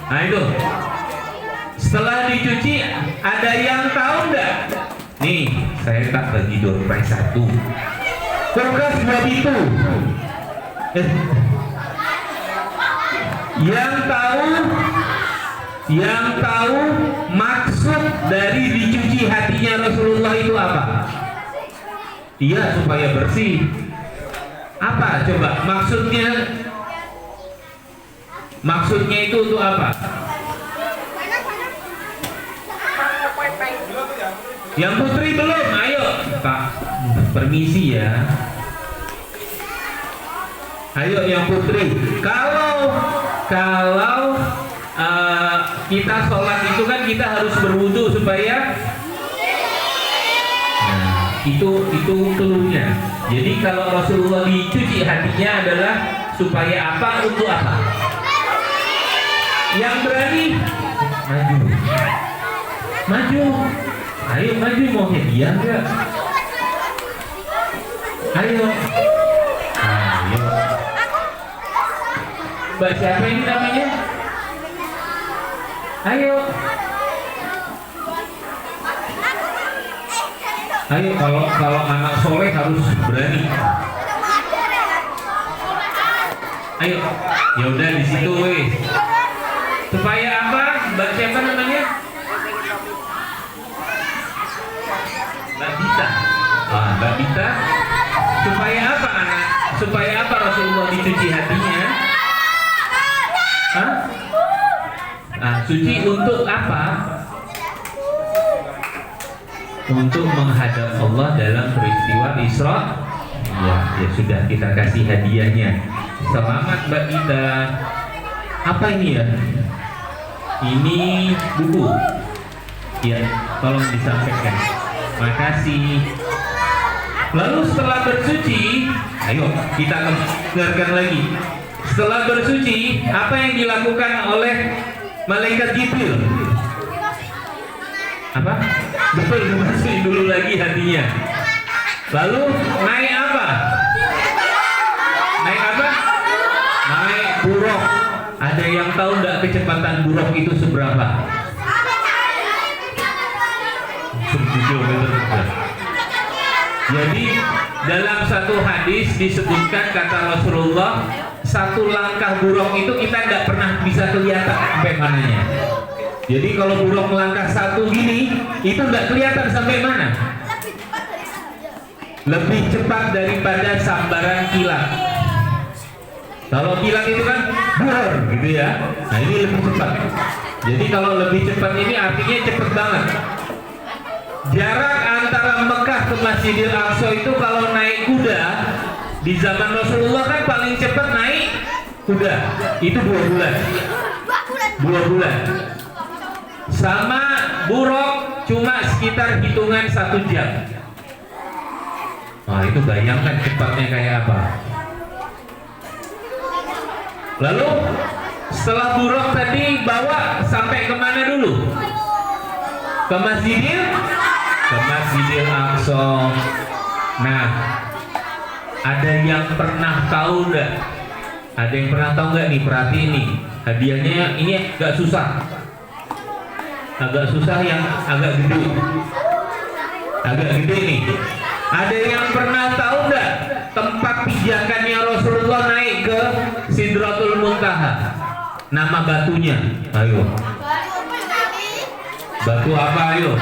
Nah itu. Setelah dicuci, ada yang tahu nggak? Nih, saya tak bagi door prize 1. Kulkas 2 pintu. Yang tahu maksud dari dicuci hatinya Rasulullah itu apa? Iya, supaya bersih. Apa coba maksudnya? Maksudnya itu untuk apa? Yang putri belum, ayo Pak, permisi ya. Ayo yang putri. Kalau kita sholat itu kan kita harus berwudu supaya itu keluarnya. Jadi kalau Rasulullah dicuci hatinya adalah supaya apa, untuk apa? Yang berani maju. Ayo maju, mau hadiah enggak? Ayo. Mbak siapa ini namanya? Ayo. Ayo, kalau anak soleh harus berani. Ayo, ya udah di situ weh. Supaya apa? Mbak siapa namanya? Mbak Bita. Mbak Bita. Supaya apa anak? Supaya apa Rasulullah dicuci hatinya? Hah? Suci untuk apa? Untuk menghadap Allah dalam peristiwa Isra. Ya sudah, kita kasih hadiahnya. Selamat Mbak Gita. Apa ini ya? Ini buku. Ya, tolong disampaikan. Makasih. Lalu setelah bersuci, ayo kita dengarkan lagi. Setelah bersuci, apa yang dilakukan oleh malaikat Jibril? Apa? Betul, dimasukin dulu lagi hatinya. Lalu naik apa? Naik apa? Naik buruk. Ada yang tahu nggak kecepatan buruk itu seberapa? 10 km. Jadi dalam satu hadis disebutkan, kata Rasulullah, satu langkah buruk itu kita nggak pernah bisa kelihatan sampai mananya. Jadi kalau buruk melangkah satu gini, itu nggak kelihatan sampai mana. Lebih cepat daripada sambaran kilat. Kalau kilat itu kan buruk gitu ya. Nah ini lebih cepat. Jadi kalau lebih cepat ini artinya cepat banget. Jarak antara Mekah ke Masjidil Aqsa itu kalau naik kuda di zaman Rasulullah kan paling cepat naik kuda itu 2 bulan. 2 bulan. Sama buruk cuma sekitar hitungan 1 jam. Wah itu bayangkan cepatnya kayak apa. Lalu setelah buruk tadi bawa sampai kemana dulu? Ke Masjidil Aqsa. Nah, ada yang pernah tahu nggak? Ada yang pernah tahu nggak nih? Perhatiin nih, hadiahnya ini agak susah. Agak susah yang agak gede. Agak gede nih. Ada yang pernah tahu nggak tempat pijakannya Rasulullah naik ke Sidratul Muntaha? Nama batunya? Ayo. Batu apa ayo?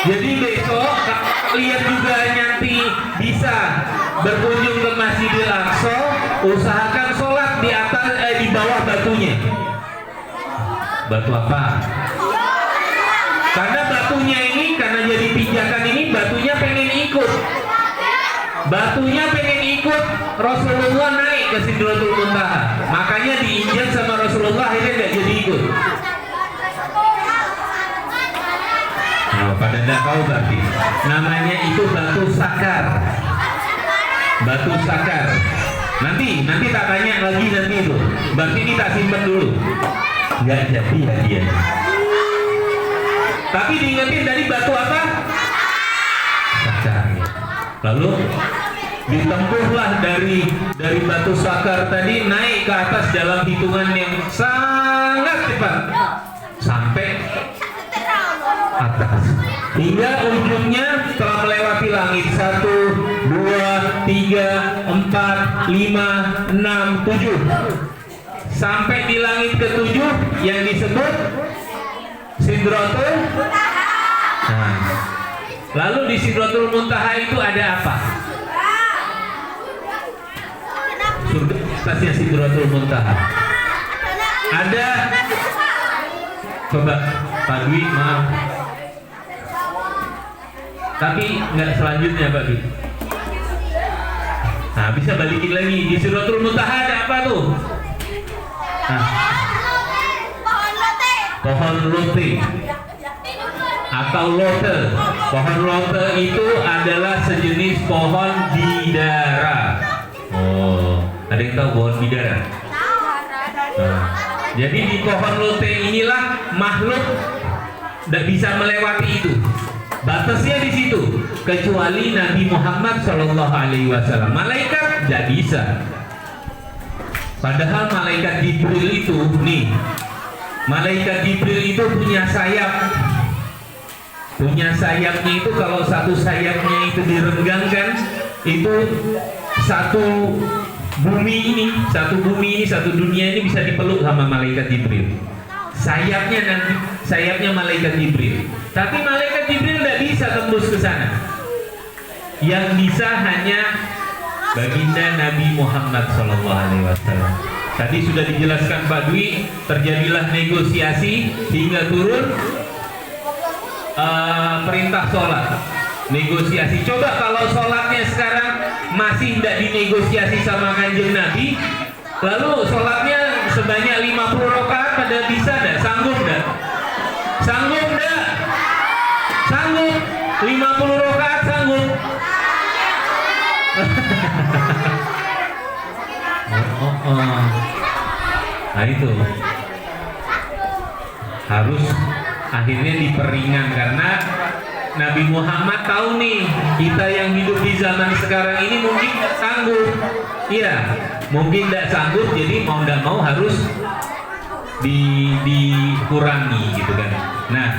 Jadi besok kalian juga nanti bisa berkunjung ke Masjidil Aqsa, usahakan sholat di atas di bawah batunya. Batu apa? Karena batunya ini, karena jadi pijakan ini, batunya pengen ikut. Batunya pengen ikut Rasulullah naik ke Sidratul Muntaha. Makanya diinjak sama Rasulullah, akhirnya nggak jadi ikut. Nah, pada nggak tahu berarti. Namanya itu batu sakar. Batu sakar. Nanti tak tanya lagi nanti itu. Berarti ini tak simpan dulu. Nggak jadi hadiah. Tapi diingetin dari batu apa? Sakar. Lalu ditempuhlah dari batu sakar tadi naik ke atas dalam hitungan yang sangat cepat sampai atas hingga ujungnya telah melewati langit 1, 2, 3, 4, 5, 6, 7 sampai di langit ke-7 yang disebut Sidratul. Nah, lalu di Sidratul Muntaha itu ada apa? Surga atasnya Sidratul Muntaha. Ada, coba Pak Dwi, maaf. Tapi nggak selanjutnya Pak Dwi. Nah, bisa balikin lagi di Sidratul Muntaha ada apa tuh? Nah, pohon lote atau lote. Pohon lote itu adalah sejenis pohon bidara. Oh, ada yang tahu pohon bidara? Nah, jadi di pohon lote inilah makhluk tidak bisa melewati itu. Batasnya di situ. Kecuali Nabi Muhammad SAW. Malaikat tidak bisa. Padahal malaikat Jibril itu nih. Malaikat Jibril itu punya sayap. Punya sayapnya itu kalau satu sayapnya itu direnggangkan, itu satu bumi ini, satu dunia ini bisa dipeluk sama malaikat Jibril. Sayapnya malaikat Jibril. Tapi malaikat Jibril tidak bisa tembus ke sana. Yang bisa hanya baginda Nabi Muhammad SAW. Tadi sudah dijelaskan Pak Dwi, terjadilah negosiasi hingga turun perintah sholat. Negosiasi. Coba kalau sholatnya sekarang masih tidak dinegosiasi sama Kanjeng Nabi, lalu sholatnya sebanyak 50 rakaat, pada bisa tidak? Sanggup tidak? Sanggup tidak? Sanggup. 50 rakaat sanggup. Nah itu harus akhirnya diperingan karena Nabi Muhammad tahu nih kita yang hidup di zaman sekarang ini mungkin nggak sanggup. Iya, mungkin tidak sanggup, jadi mau tidak mau harus dikurangi gitu kan. Nah,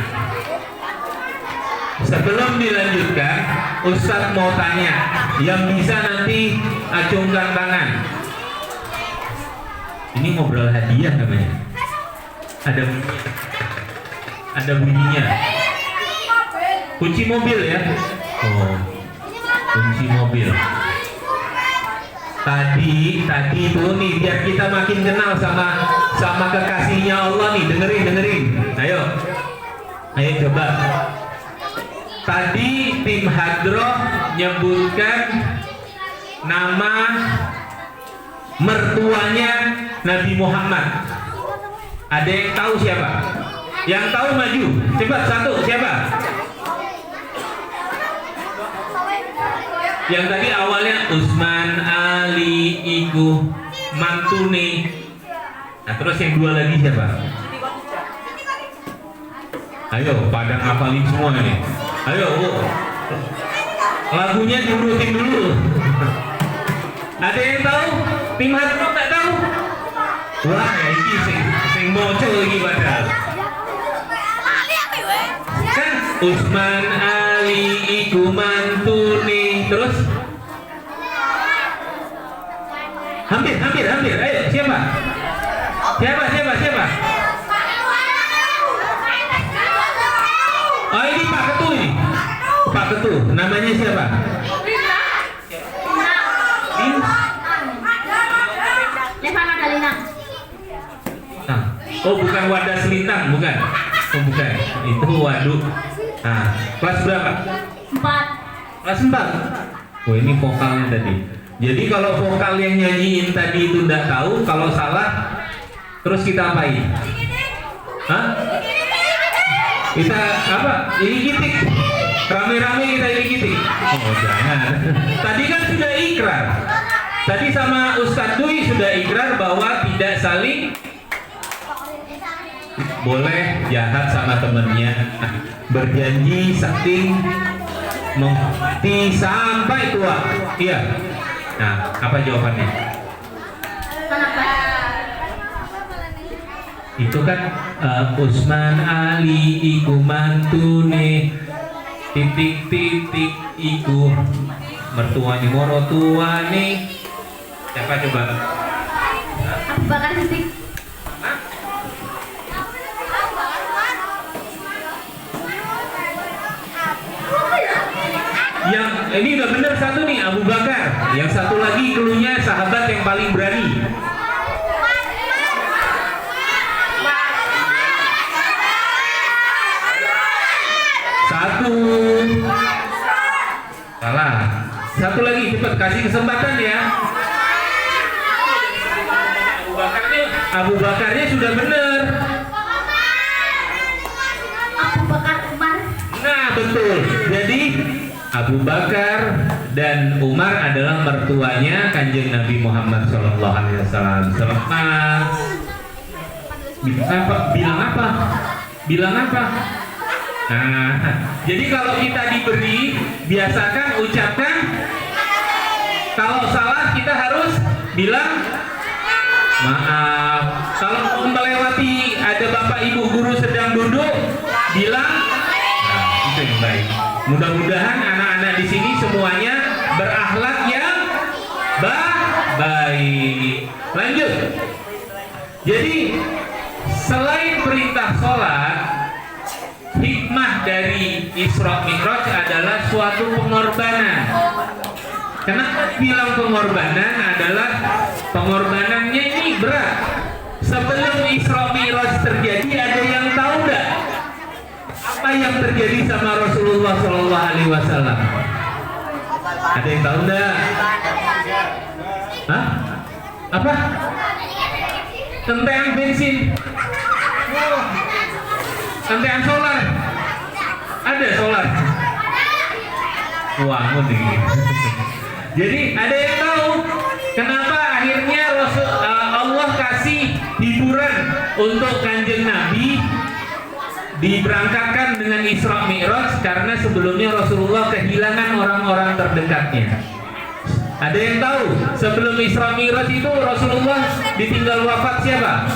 sebelum dilanjutkan, Ustadz mau tanya, yang bisa nanti acungkan tangan. Ini ngobrol hadiah namanya. Ada bunyinya. Kunci mobil ya. Oh, kunci mobil. Tadi itu nih biar kita makin kenal sama kekasihnya Allah nih. Dengerin. Ayo coba. Tadi tim Hadroh nyebutkan nama mertuanya Nabi Muhammad. Ada yang tahu siapa? Yang tahu maju. Cepat satu, siapa? Yang tadi awalnya Usman Ali Igu Mantune. Nah terus yang dua lagi siapa? Ayo pada ngapalin semua ini. Ayo lagunya diurutin dulu. Ada yang tahu? Tim Hadroh tak tahu? Wah ini sing moco lagi padahal. Kan Usman Ali Igu Mantune. Terus hampir. Ayo siapa? Oh ini Pak Ketu ini. Pak Ketu. Namanya siapa? Oh bukan Wadah Selintang, bukan. Oh, bukan, itu waduk. Nah, kelas berapa? 4. Kelas 4. Oh, ini vokalnya tadi. Jadi kalau vokal yang nyanyiin tadi itu enggak tahu, kalau salah terus kita apain? Hah? Kita apa? Ini gitik. Rame-rame kita ini gitik. Oh, jangan. Tadi kan sudah ikrar. Tadi sama Ustadz Dwi sudah ikrar bahwa tidak saling boleh jahat sama temennya, berjanji sakti mengti sampai tua. Iya. Nah, apa jawabannya? Itu kan Usman Ali iku mantune titik iku mertuane moro tuane. Siapa coba? Abu Bakar Siddiq. Yang ini udah bener satu nih, Abu Bakar. Yang satu lagi keluhnya sahabat yang paling berani. Satu. Salah. Satu lagi, cepat kasih kesempatan ya. Abu Bakarnya sudah bener. Abu Bakar Umar. Nah, betul. Jadi Abu Bakar dan Umar adalah mertuanya Kanjeng Nabi Muhammad SAW. Selepas bilang apa? Nah, jadi kalau kita diberi, biasakan ucapkan. Kalau salah kita harus bilang maaf. Kalau melewati ada bapak ibu guru sedang duduk, bilang. Nah, itu yang baik. Mudah-mudahan anak-anak di sini semuanya berakhlak yang baik. Lanjut. Jadi selain perintah sholat, hikmah dari Isra Mi'raj adalah suatu pengorbanan. Kenapa bilang pengorbanan? Adalah pengorbanannya ini berat. Sebelum Isra Mi'raj terjadi, ada yang tahu nggak apa yang terjadi sama Rasulullah SAW? Ada yang tahu nggak? Hah? Apa? Kentean bensin. Kentean solar. Ada solar. Wah, nih. Jadi ada yang tahu kenapa akhirnya Allah kasih hiburan untuk Kanjeng Nabi diberangkatkan dengan Isra Mi'raj? Karena sebelumnya Rasulullah kehilangan orang-orang terdekatnya. Ada yang tahu sebelum Isra Mi'raj itu Rasulullah ditinggal wafat siapa?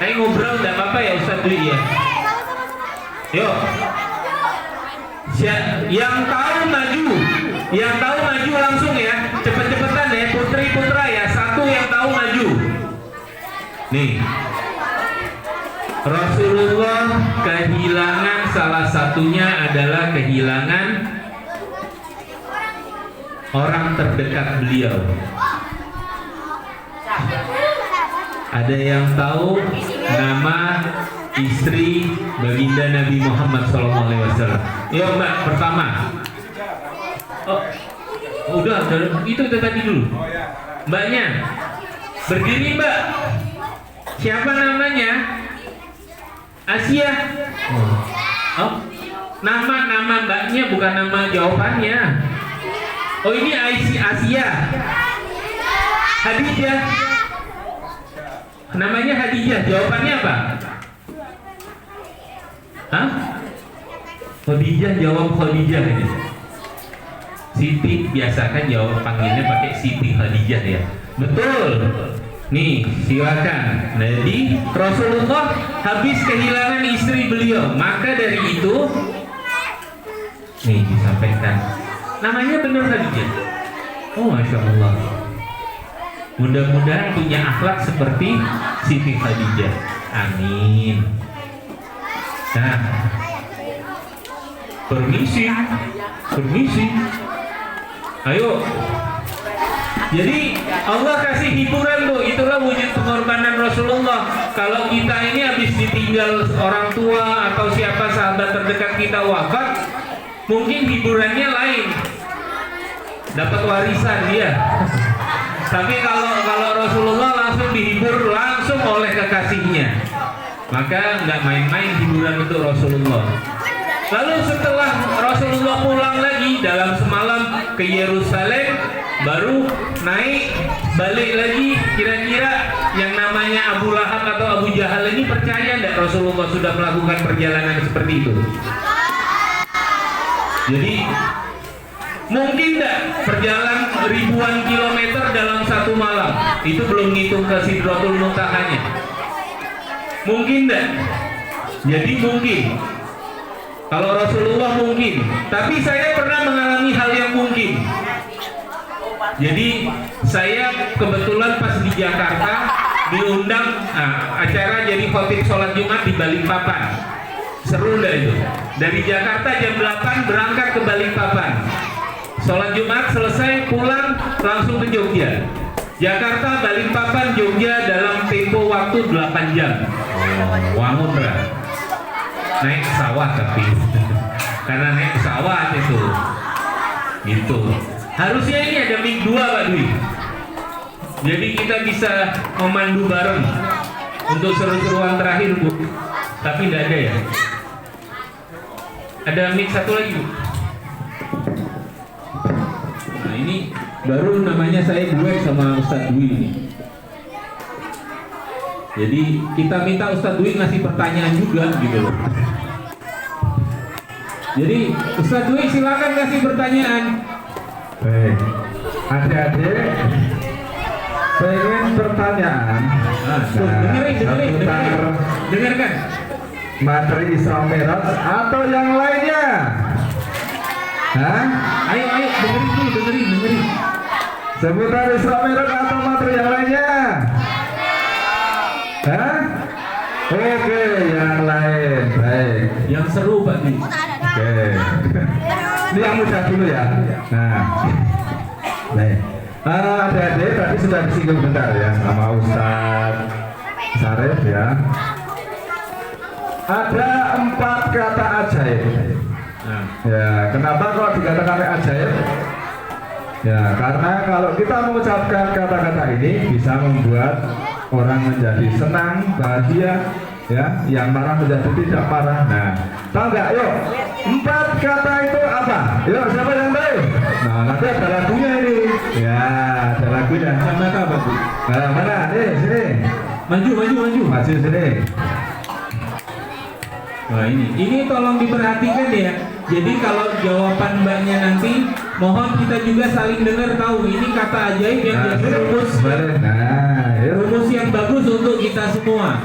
Ayo ngobrol nggak apa-apa ya Ustaz Dwi ya. Yuk. Yang tahu maju langsung ya, cepet-cepetan ya, putri putra ya, satu yang tahu maju. Nih, Rasulullah kehilangan, salah satunya adalah kehilangan orang terdekat beliau. Ada yang tahu nama istri baginda Nabi Muhammad SAW? Ya Mbak, pertama. Oh, udah itu tadi dulu. Mbaknya, berdiri Mbak. Siapa namanya? Asia. Oh, nama Mbaknya bukan nama jawabannya. Oh, ini Asia. Hadijah. Namanya Hadijah. Jawabannya apa? Hah? Khadijah, jawab Khadijah ini. Siti biasakan jawab panggilnya pakai Siti Khadijah ya. Betul. Nih, silakan. Jadi Rasulullah habis kehilangan istri beliau, maka dari itu nih disampaikan. Namanya benar Khadijah. Oh, Masya Allah. Mudah-mudahan punya akhlak seperti Siti Khadijah. Amin. Nah, permisi. Ayo, Jadi Allah kasih hiburan tuh, itulah wujud pengorbanan Rasulullah. Kalau kita ini habis ditinggal orang tua atau siapa sahabat terdekat kita wafat, mungkin hiburannya lain, dapat warisan dia. Tapi kalau Rasulullah langsung dihibur langsung oleh kekasihnya, maka nggak main-main hiburan untuk Rasulullah. Lalu setelah Rasulullah pulang lagi dalam semalam ke Yerusalem, baru naik balik lagi, kira-kira yang namanya Abu Lahab atau Abu Jahal ini percaya tidak Rasulullah sudah melakukan perjalanan seperti itu? Jadi mungkin tidak perjalanan ribuan kilometer dalam satu malam, itu belum ngitung ke Sidratul Muntahanya. Mungkin tidak? Jadi mungkin. Kalau Rasulullah mungkin, tapi saya pernah mengalami hal yang mungkin. Jadi saya kebetulan pas di Jakarta diundang acara jadi khotib sholat Jumat di Balikpapan. Seru dah itu. Dari Jakarta jam 8 berangkat ke Balikpapan. Sholat Jumat selesai, pulang langsung ke Jogja. Jakarta, Balikpapan, Jogja dalam tempo waktu 8 jam. Wangun lah. Naik pesawat tapi karena naik pesawat itu gitu. Harusnya ini ada mic 2 Pak Dwi, jadi kita bisa memandu bareng untuk seru-seruan terakhir Bu, tapi tidak ada ya. Ada mic 1 lagi Bu. Nah ini baru namanya saya duet sama Ustadz Dwi ini. Jadi kita minta Ustadz Dwi ngasih pertanyaan juga gitu loh. Jadi Ustadz Dwi silakan kasih pertanyaan. Baik, adik-adik pengen pertanyaan. Dengarkan. Materi Isra Mi'raj atau yang lainnya? Hah? Ayo dengerin. Seputar Isra Mi'raj atau materi yang lainnya? Hah? Oke, yang lain. Baik. Yang seru Pak Dwi. Oke. Ini yang mudah dulu ya. Nah. Baik. Adik-adik tadi sudah disinggung bentar ya sama Ustadz Sarif ya. Ada 4 kata ajaib. Nah. Ya, kenapa kok dikatakan ajaib? Ya, karena kalau kita mengucapkan kata-kata ini bisa membuat orang menjadi senang, bahagia, ya, yang marah menjadi tidak marah. Nah, tahu nggak? Yuk, 4 kata itu apa? Yuk, siapa yang tahu? Nah, nanti ada lagunya ini. Ya, ada lagunya. Sama apa Bu? Nah, mana? Nih, sini. Maju. Maju sini. Wah ini tolong diperhatikan ya. Jadi kalau jawaban mbaknya nanti, mohon kita juga saling dengar tahu ini kata ajaib yang jadi rumus. Nah, yuk. Rumus yang bagus untuk kita semua.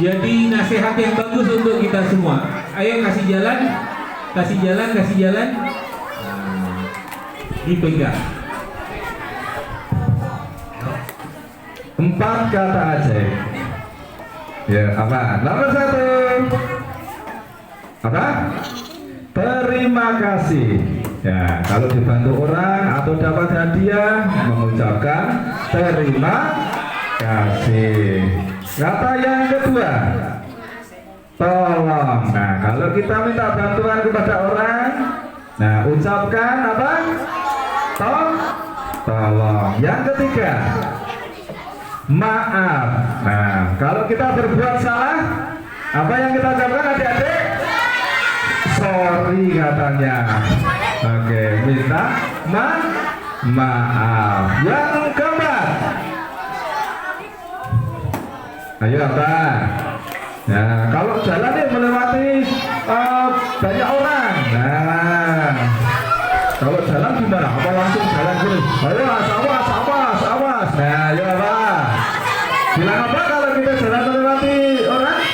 Jadi nasihat yang bagus untuk kita semua. Ayo kasih jalan. Dipegang. 4 kata ajaib. Ya, apa? Nomor 1. Apa? Terima kasih. Ya, kalau dibantu orang atau dapat hadiah, mengucapkan terima kasih. Kata yang kedua, tolong. Nah, kalau kita minta bantuan kepada orang, nah, ucapkan apa? Tolong. Yang ketiga, maaf. Nah, kalau kita berbuat salah, apa yang kita ucapkan adik-adik? Sorry katanya. Oke, minta maaf. Yang keempat, ayo apa? Nah, kalau jalan nih melewati banyak orang. Nah, kalau jalan gimana? Apa langsung jalan gini? Ayo awas. Nah, ayo apa? Bilang apa kalau kita jalan melewati orang?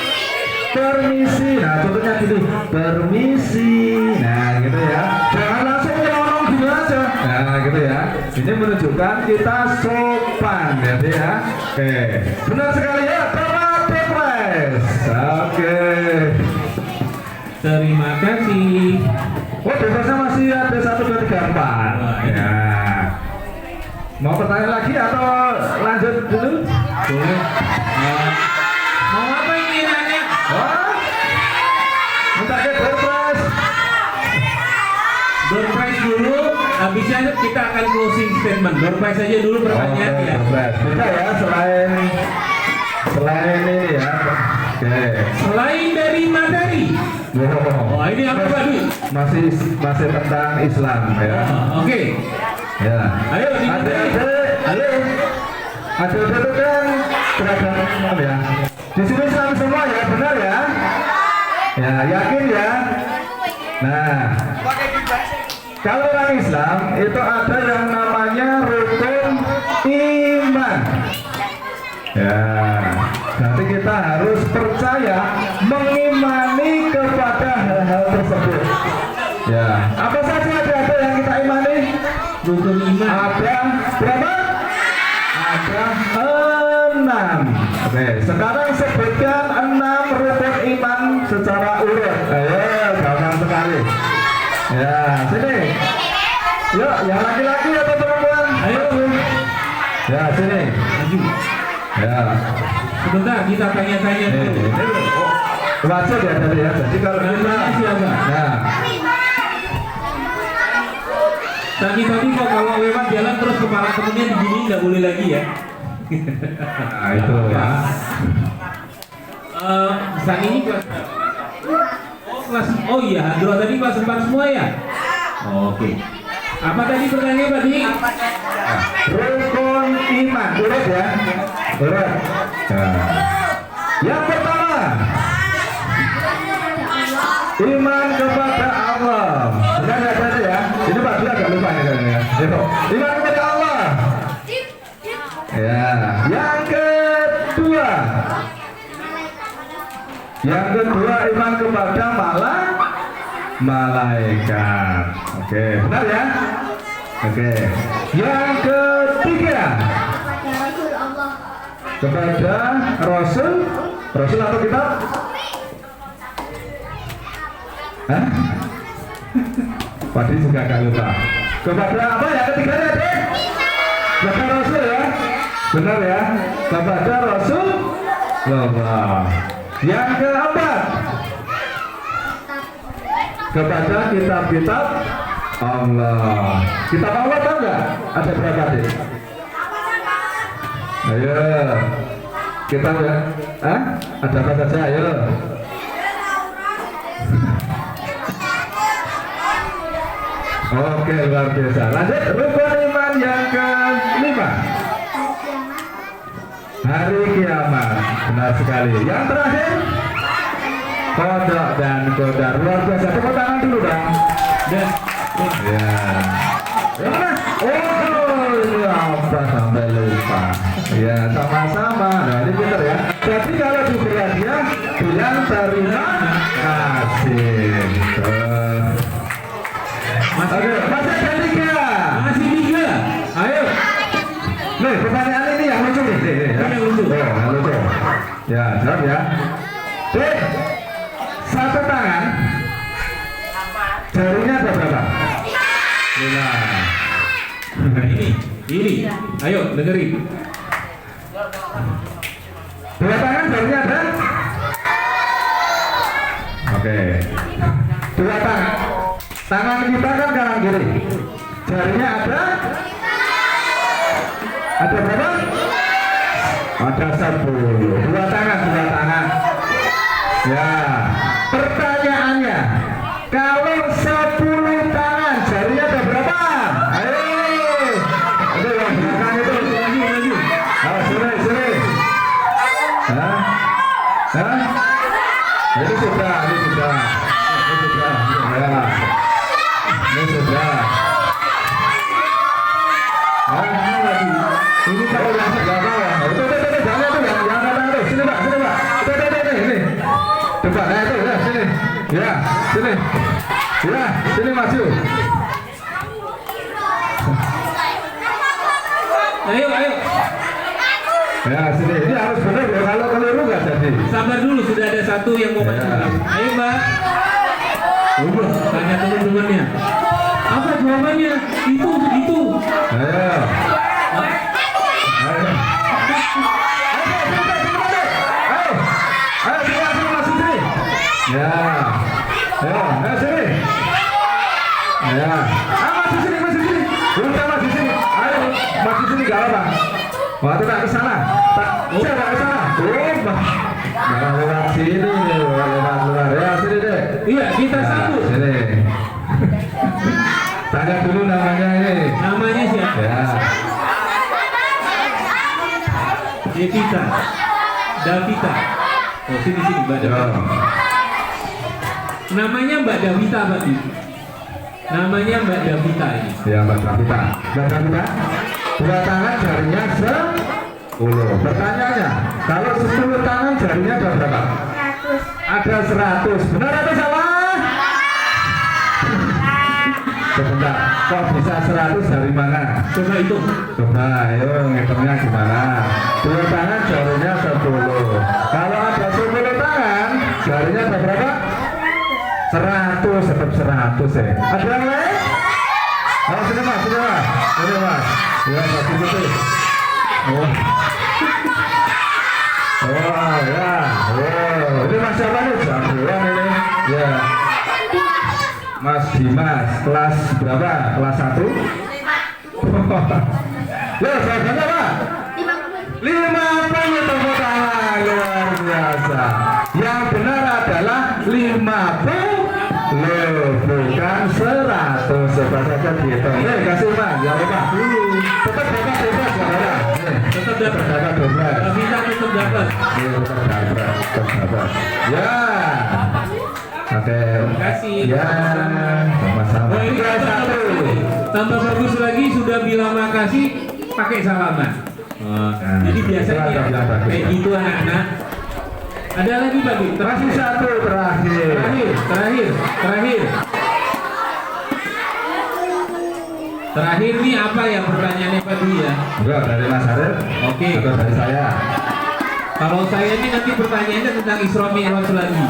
Permisi. Nah, contohnya gini, permisi. Nah, gitu ya. Jangan langsung ngomong gitu aja. Nah, gitu ya. Ini menunjukkan kita sopan, gitu ya. Oke, benar sekali ya, terlatih Pres. Oke. Terima kasih. Oh, biasanya masih ada 1, 2, 3, 4. Ya. Mau pertanyaan lagi atau lanjut dulu? Boleh. Mau apa ini nanya? Oh, minta ke door prize. Door prize dulu, habisnya kita akan closing statement. Door prize aja dulu pertanyaan ya. Door prize. Bisa ya selain ini ya. Oke. Selain dari materi. Wow. Oh, ini apa Pak Dwi? Masih tentang Islam ya. Oke. Ya. Ayo Ada halo. Ada itu kan beragam Islam ya. Di sini Islam semua ya, benar ya? Ya, yakin ya? Nah, kalau orang Islam itu ada yang namanya rukun iman. Ya, nanti kita harus percaya, mengimani kepada hal-hal tersebut. Ya, apa saja ada yang kita imani? rukun iman. Ada berapa? Ada 6. Oke, sekarang sebutkan 6 rukun iman secara urut. Ayo, gampang sekali. Ya, sini. Yuk, yang laki-laki atau perempuan? Ayo. Ya, sini. Maju. Ya. Sebentar kita tanya-tanya dulu. Wajar ya tadi ya. Jadi kalau kita Namanya siapa? nah, Tadi kok kalau lewat jalan terus kepala temennya begini nggak boleh lagi ya. nah itu ya. Sang ini kelas. Oh iya, Hadro tadi kelas 4 semua ya. Oke. Apa tadi pertanyaannya Pak Di? Rukun iman, urut ya. Urut. Nah. Yang pertama, iman kepada Allah. Benar ya tadi ya? Ini Pak Dwi agak lupa nih kayaknya. Iman kepada Allah. Ya. Yang kedua, iman kepada malaikat. Oke, benar ya? Oke. Yang ketiga, kepada Rasul atau kitab? Hah? Padi juga agak lupa. Kepada apa ya ketiganya deh? Kepada Rasul ya? Benar ya? Kepada Rasul. Yang keempat, kepada kitab-kitab Allah. Kitab Allah tahu nggak? Ada berapa deh? Ayo, kitab ya? Ada apa saja? Ayo. Oke, luar biasa. Lanjut, rukun iman yang kelima. Hari kiamat. Benar sekali. Yang terakhir, kodok dan kodar. Luar biasa. Tepuk tangan dulu dong. Dan Ya. Yang mana? Oh, ya apa sampai lupa. Ya, sama-sama. Nah, ini pintar ya. Jadi kalau diberi hadiah, bilang terima kasih. Oke, masih ada 3. masih 3. Ayo. Nih, pertanyaan ini yang lucu nih. Yang lucu. Yang lucu. Ya, jawab ya. Dek, satu tangan. Jarinya ada berapa? 5. Nah, ini. Ayo dengerin. Dua tangan jarinya ada? Oke. Dua tangan. Tangan kita kan kanan kiri. Jarinya ada? Ada berapa? Ada 10. Dua tangan. Ya. Pertanyaannya, kalau 10 tangan jarinya ada berapa? Ayo. Ada yang belakang itu. Maju. Sini. Hah? Ini sudah. Ya. Ini sudah. Ini kalau yang sebelah ya. Itu, jangan itu yang datang itu. Sini Pak. Ini. Coba, nah itu, ya, sini. Ya, sini. Ya, sini maju. Ayo. Ya, sini. Ini harus benar ya. Kalau keliru nggak jadi. Sabar dulu, sudah ada satu yang mau maju. Ya. Ayo Mbak. Udah, tanya teman-temannya. Apa jawabannya? Itu. Ayo. Ya, ayo sini. Ya, maju sini. Udah maju sini. Ayo, maju sini gak apa. Waktu tak ke sana. Saya tak ke sana. Jangan lewat sini, lewat. Ya, sini deh. Iya, kita sambut. Sini. Tanya dulu namanya ini. Namanya siapa? Ya. Devita. Davita. Oh, sini Mbak Yo. Davita. Namanya Mbak Davita, Pak Di. Namanya Mbak Davita ini. Ya, Mbak Davita. Mbak Davita, dua tangan jarinya 10. Pertanyaannya, kalau 10 tangan jarinya ada berapa? 100. Ada 100. Benar atau salah? Sebentar, kok bisa 100 dari mana? Coba itu. Coba, ayo ngitungnya gimana? Dua tangan jarinya 10. Kalau ada 10 tangan, jarinya ada berapa? 100, tetap 100 ya. Ada yang lain? Oh, sini mas. Ya, masih putih. Oh, ya. Ini mas siapa nih? Jagoan ini. Ya. Mas Dimas, kelas berapa? Kelas 1? Ya, jawabannya apa? 50 tepuk tangan, luar biasa. Yang benar adalah 50. Loh, bukan 100. Coba saja dihitung. Kasih Pak, jangan lupa. Tetap dapat 12 saudara. Tetap dapat. Dapat 12. Davita tetap dapat. Tetap dapat. Ya. Oke. Terima kasih. Ya, sama-sama. Oh, ini tambah bagus lagi, sudah bilang makasih pakai salaman. Oh, jadi biasanya kayak gitu anak-anak. Ada lagi Pak Di? Masih satu terakhir. Terakhir nih apa ya pertanyaannya Pak Di ya? Enggak, dari Mas Arif. Oke. Atau dari saya. Kalau saya ini nanti pertanyaannya tentang Isra Mi'raj lagi.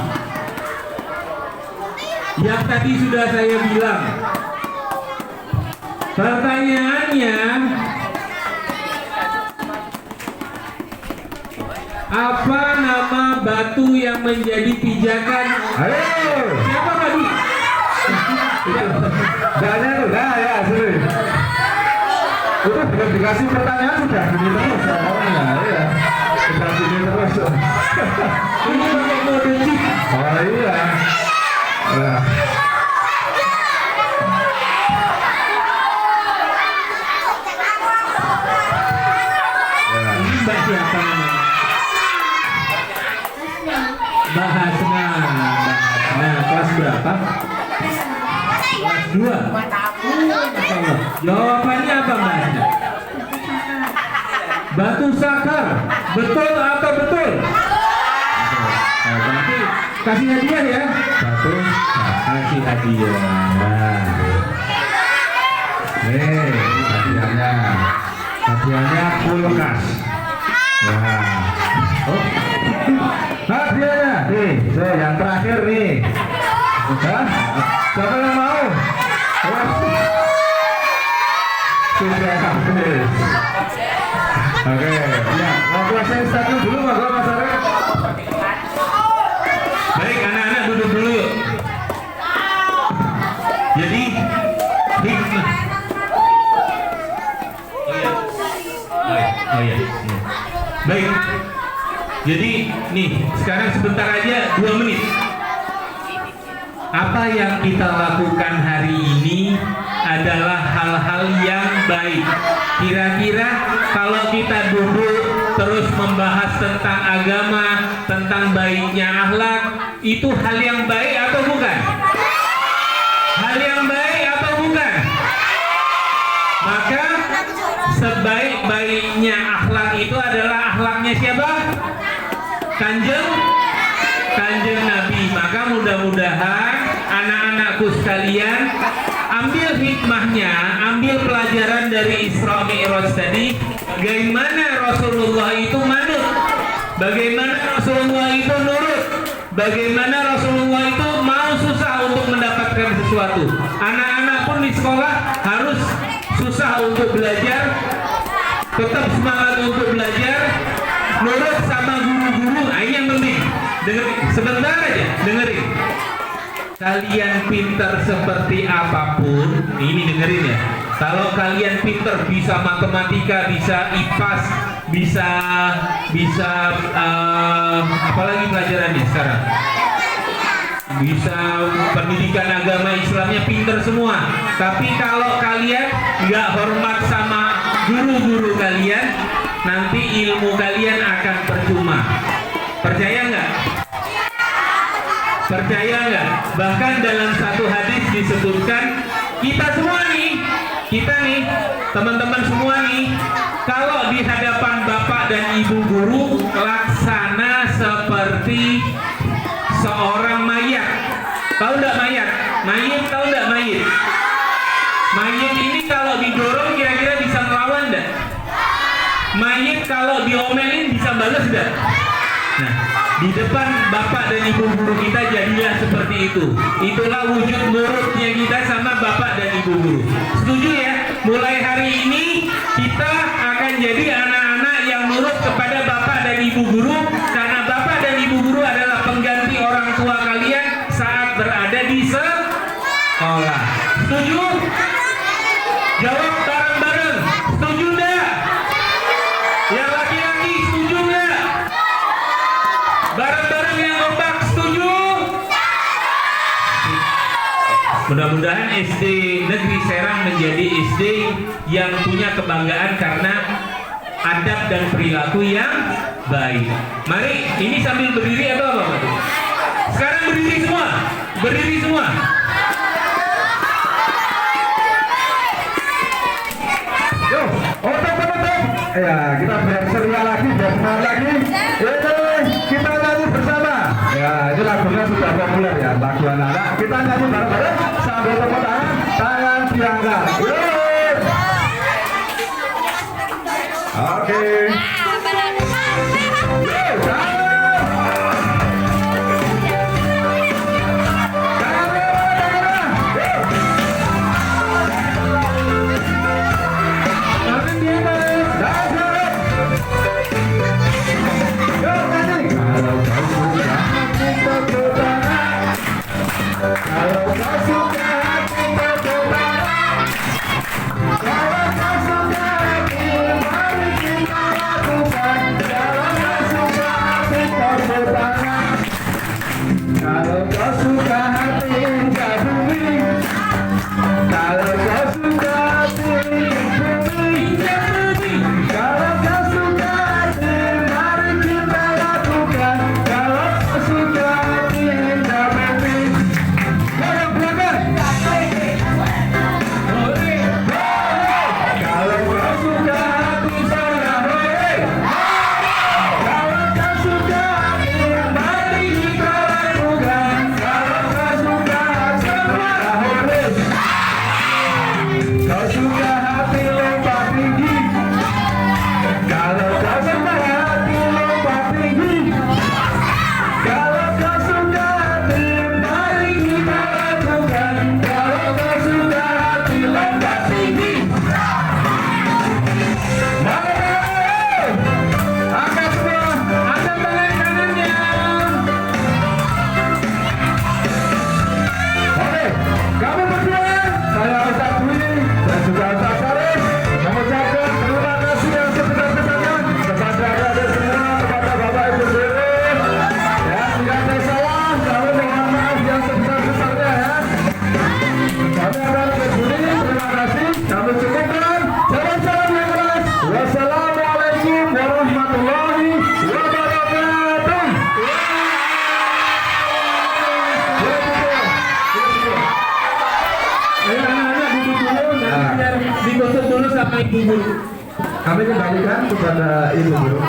Yang tadi sudah saya bilang. Pertanyaannya, apa nama batu yang menjadi pijakan? Ayo. Siapa Pak Di? Jangan itu, ya, sini. Itu belum dikasih pertanyaan sudah gini terus orangnya, ya. Sudah gini terus. Ini pakai mode chip. Oh iya. Ya. Ini Mbak siapa namanya? Mbak Hasna. Nah, kelas berapa? Kelas 2. Jawabannya apa Mbak Hasna? Batu sakar. Betul atau betul? Nah, berarti kasih hadiah ya. Satu, Kasih hadiah. nah. Nih, hadiahnya. Hadiahnya kulkas. Nah. Oh, Hadiahnya, nih, so yang terakhir nih. Hah? Siapa yang mau? Sudah habis. Oke, ya, mau kuasain satu dulu, Mas Arif. baik anak-anak duduk dulu yuk. Jadi hikmah. Oh iya. Baik. Jadi nih sekarang sebentar aja 2 menit. Apa yang kita lakukan hari ini adalah hal-hal yang baik. Kira-kira kalau kita duduk terus membahas tentang agama, tentang baiknya akhlak, itu hal yang baik atau bukan? Hal yang baik atau bukan? Maka sebaik-baiknya akhlak itu adalah akhlaknya siapa? Kanjeng Nabi. Maka mudah-mudahan anak-anakku sekalian ambil hikmahnya, ambil pelajaran dari Isra Mi'raj tadi. Bagaimana Rasulullah itu manut, bagaimana Rasulullah itu nurut, bagaimana Rasulullah itu mau susah untuk mendapatkan sesuatu. Anak-anak pun di sekolah harus susah untuk belajar tetap semangat untuk belajar, nurut sama guru-guru. Nah, ini yang penting. Dengerin, sebentar aja, dengerin. Kalian pinter seperti apapun, ini dengerin ya. Kalau kalian pinter, bisa matematika, bisa IPAS, bisa apalagi pelajarannya sekarang, bisa pendidikan agama Islamnya pinter semua. Tapi kalau kalian nggak hormat sama guru-guru kalian, nanti ilmu kalian akan percuma. Percaya nggak? Percaya nggak? Bahkan dalam satu hadis disebutkan, kita nih, teman-teman semua nih, kalau di hadapan bapak dan ibu guru, laksana seperti seorang mayat. Tahu nggak mayat? Tahu nggak mayit? Mayit ini kalau didorong kira-kira bisa melawan nggak? Mayit kalau diomelin bisa balas nggak? Nah, di depan bapak dan ibu guru kita jadilah seperti itu. Itulah wujud nurutnya kita sama bapak dan ibu guru. Setuju ya? Mulai hari ini kita akan jadi anak-anak yang nurut kepada bapak dan ibu guru, karena bapak dan ibu guru adalah pengganti orang tua kalian saat berada di sekolah. Setuju? Jawab bareng-bareng. Setuju enggak? Yang laki-laki setuju enggak? Bareng-bareng yang kompak setuju? Mudah-mudahan SD Negeri Serang menjadi SD yang punya kebanggaan karena adab dan perilaku yang baik. Mari, ini sambil berdiri atau apa Pak? Sekarang berdiri semua. Berdiri semua. Yo, otot. Ya, kita berseria lagi, bersemangat lagi. Kita nyanyi bersama. Ya, ini lagunya sudah populer ya, lagu anak-anak. Kita nyanyi bareng-bareng sambil tepuk tangan, tangan diangkat. Oke. Kalau kau suka hati indah bumi, kalau kau suka hati bumi, kalau kau suka hati mari kita lakukan. Kalau kau suka hati indah bumi, kalau belakang. Kalau kau suka hati saya, kalau kau suka hati mari kita lakukan. Kalau kau suka hati kau suka hati lompat tinggi. Kalau kau suka hati lompat tinggi. Kalau kau suka hati mari kita lakukan. Kalau kau suka hati lompat tinggi. Angkat semua, angkat tangan kanannya. Oke, kamu berdua, saya Ustaz Dwi dan juga Ustaz Sarif mengucapkan terima kasih yang sebesar-besarnya kepada adik semua, kepada Bapak Ibu guru. Ya, jika ada salah, kami mohon maaf yang sebesar-besarnya ya. Kami akan berdiri, terima kasih. Kami cukupkan. Salam-salam yang keras. Wassalamualaikum warahmatullahi wabarakatuh. Ayo anak-anak duduk dulu, nanti biar digosok dulu sama ibu guru. Kami kembalikan kepada Ibu Guru.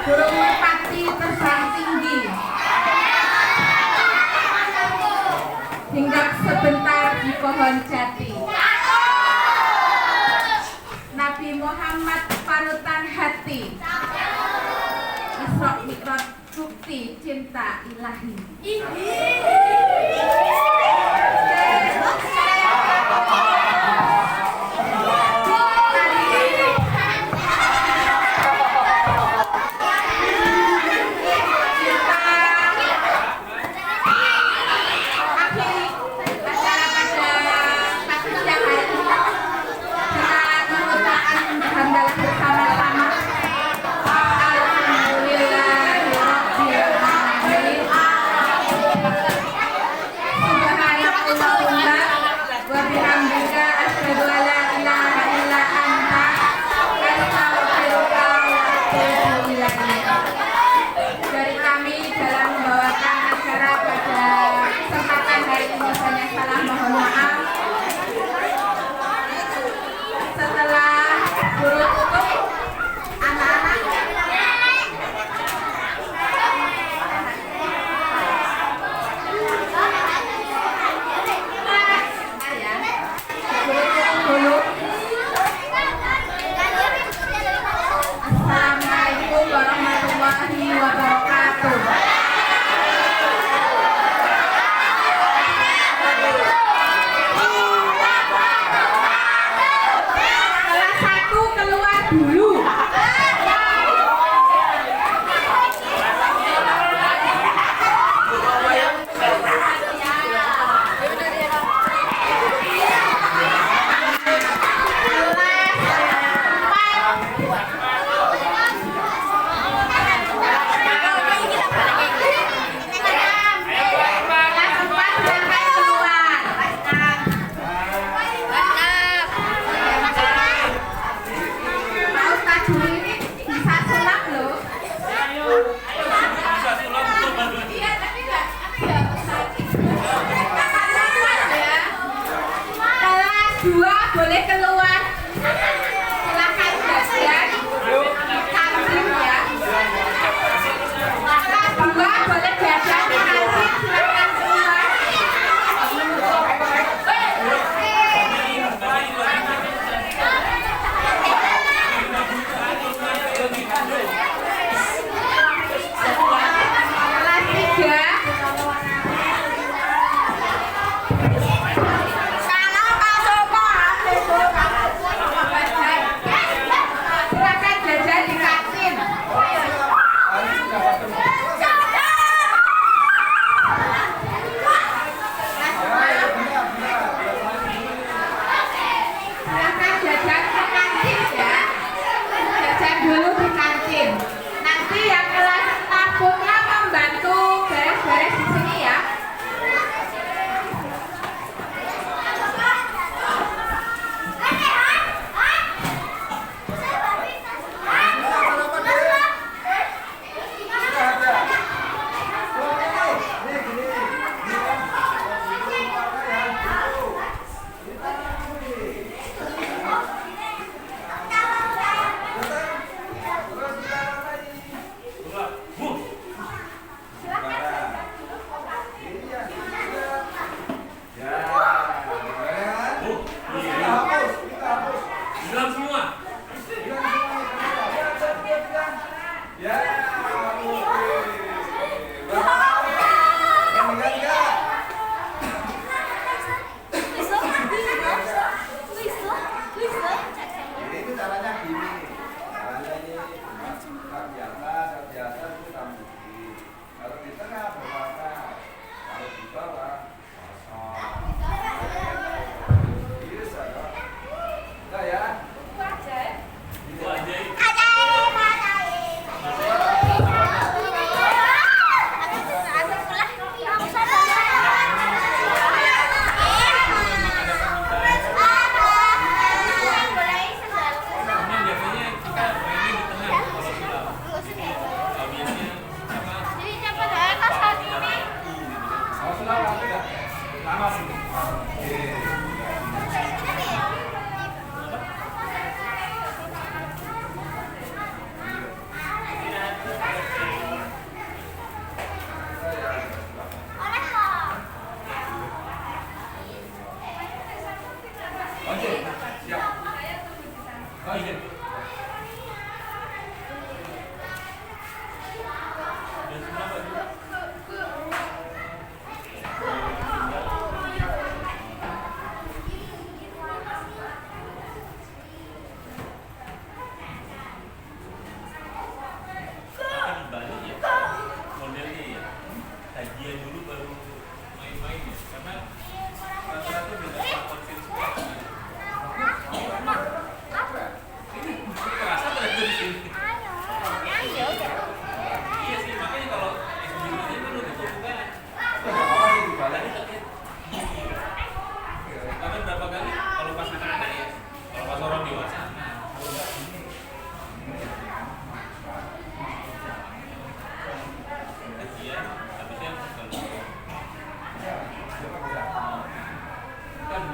Burung merpati terbang tinggi. pohon jati. Nabi Muhammad panutan hati. Isra Mi'raj bukti cinta ilahi. Dari kami dalam membawakan acara pada kesempatan hari ini banyak salah mohon maaf. Setelah guru tutup, anak-anak dulu. Assalamualaikum warahmatullahi wabarakatuh. Salah satu keluar dulu. Dua boleh keluar, silakan jajan kantin ya. Dua boleh jajan kantin, silakan keluar. Kelas 3. Kalau masuk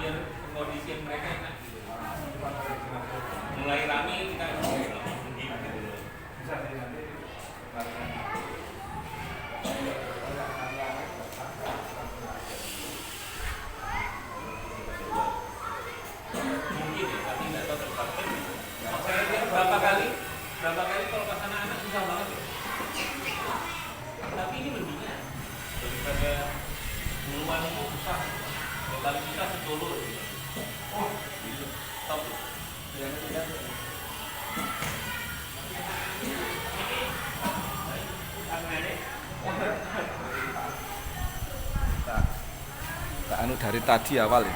biar pengkondisian mereka enak gitu. Mulai rame kita gitu loh. Mungkin ya, tapi nggak tahu terpakai. Saya lihat berapa kali kalau pas anak-anak susah banget ya. Tapi ini mendingan daripada duluan itu susah. Yang paling susah Solo. Oh, gitu. Top. Tak anu dari tadi awal ya.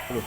Loh,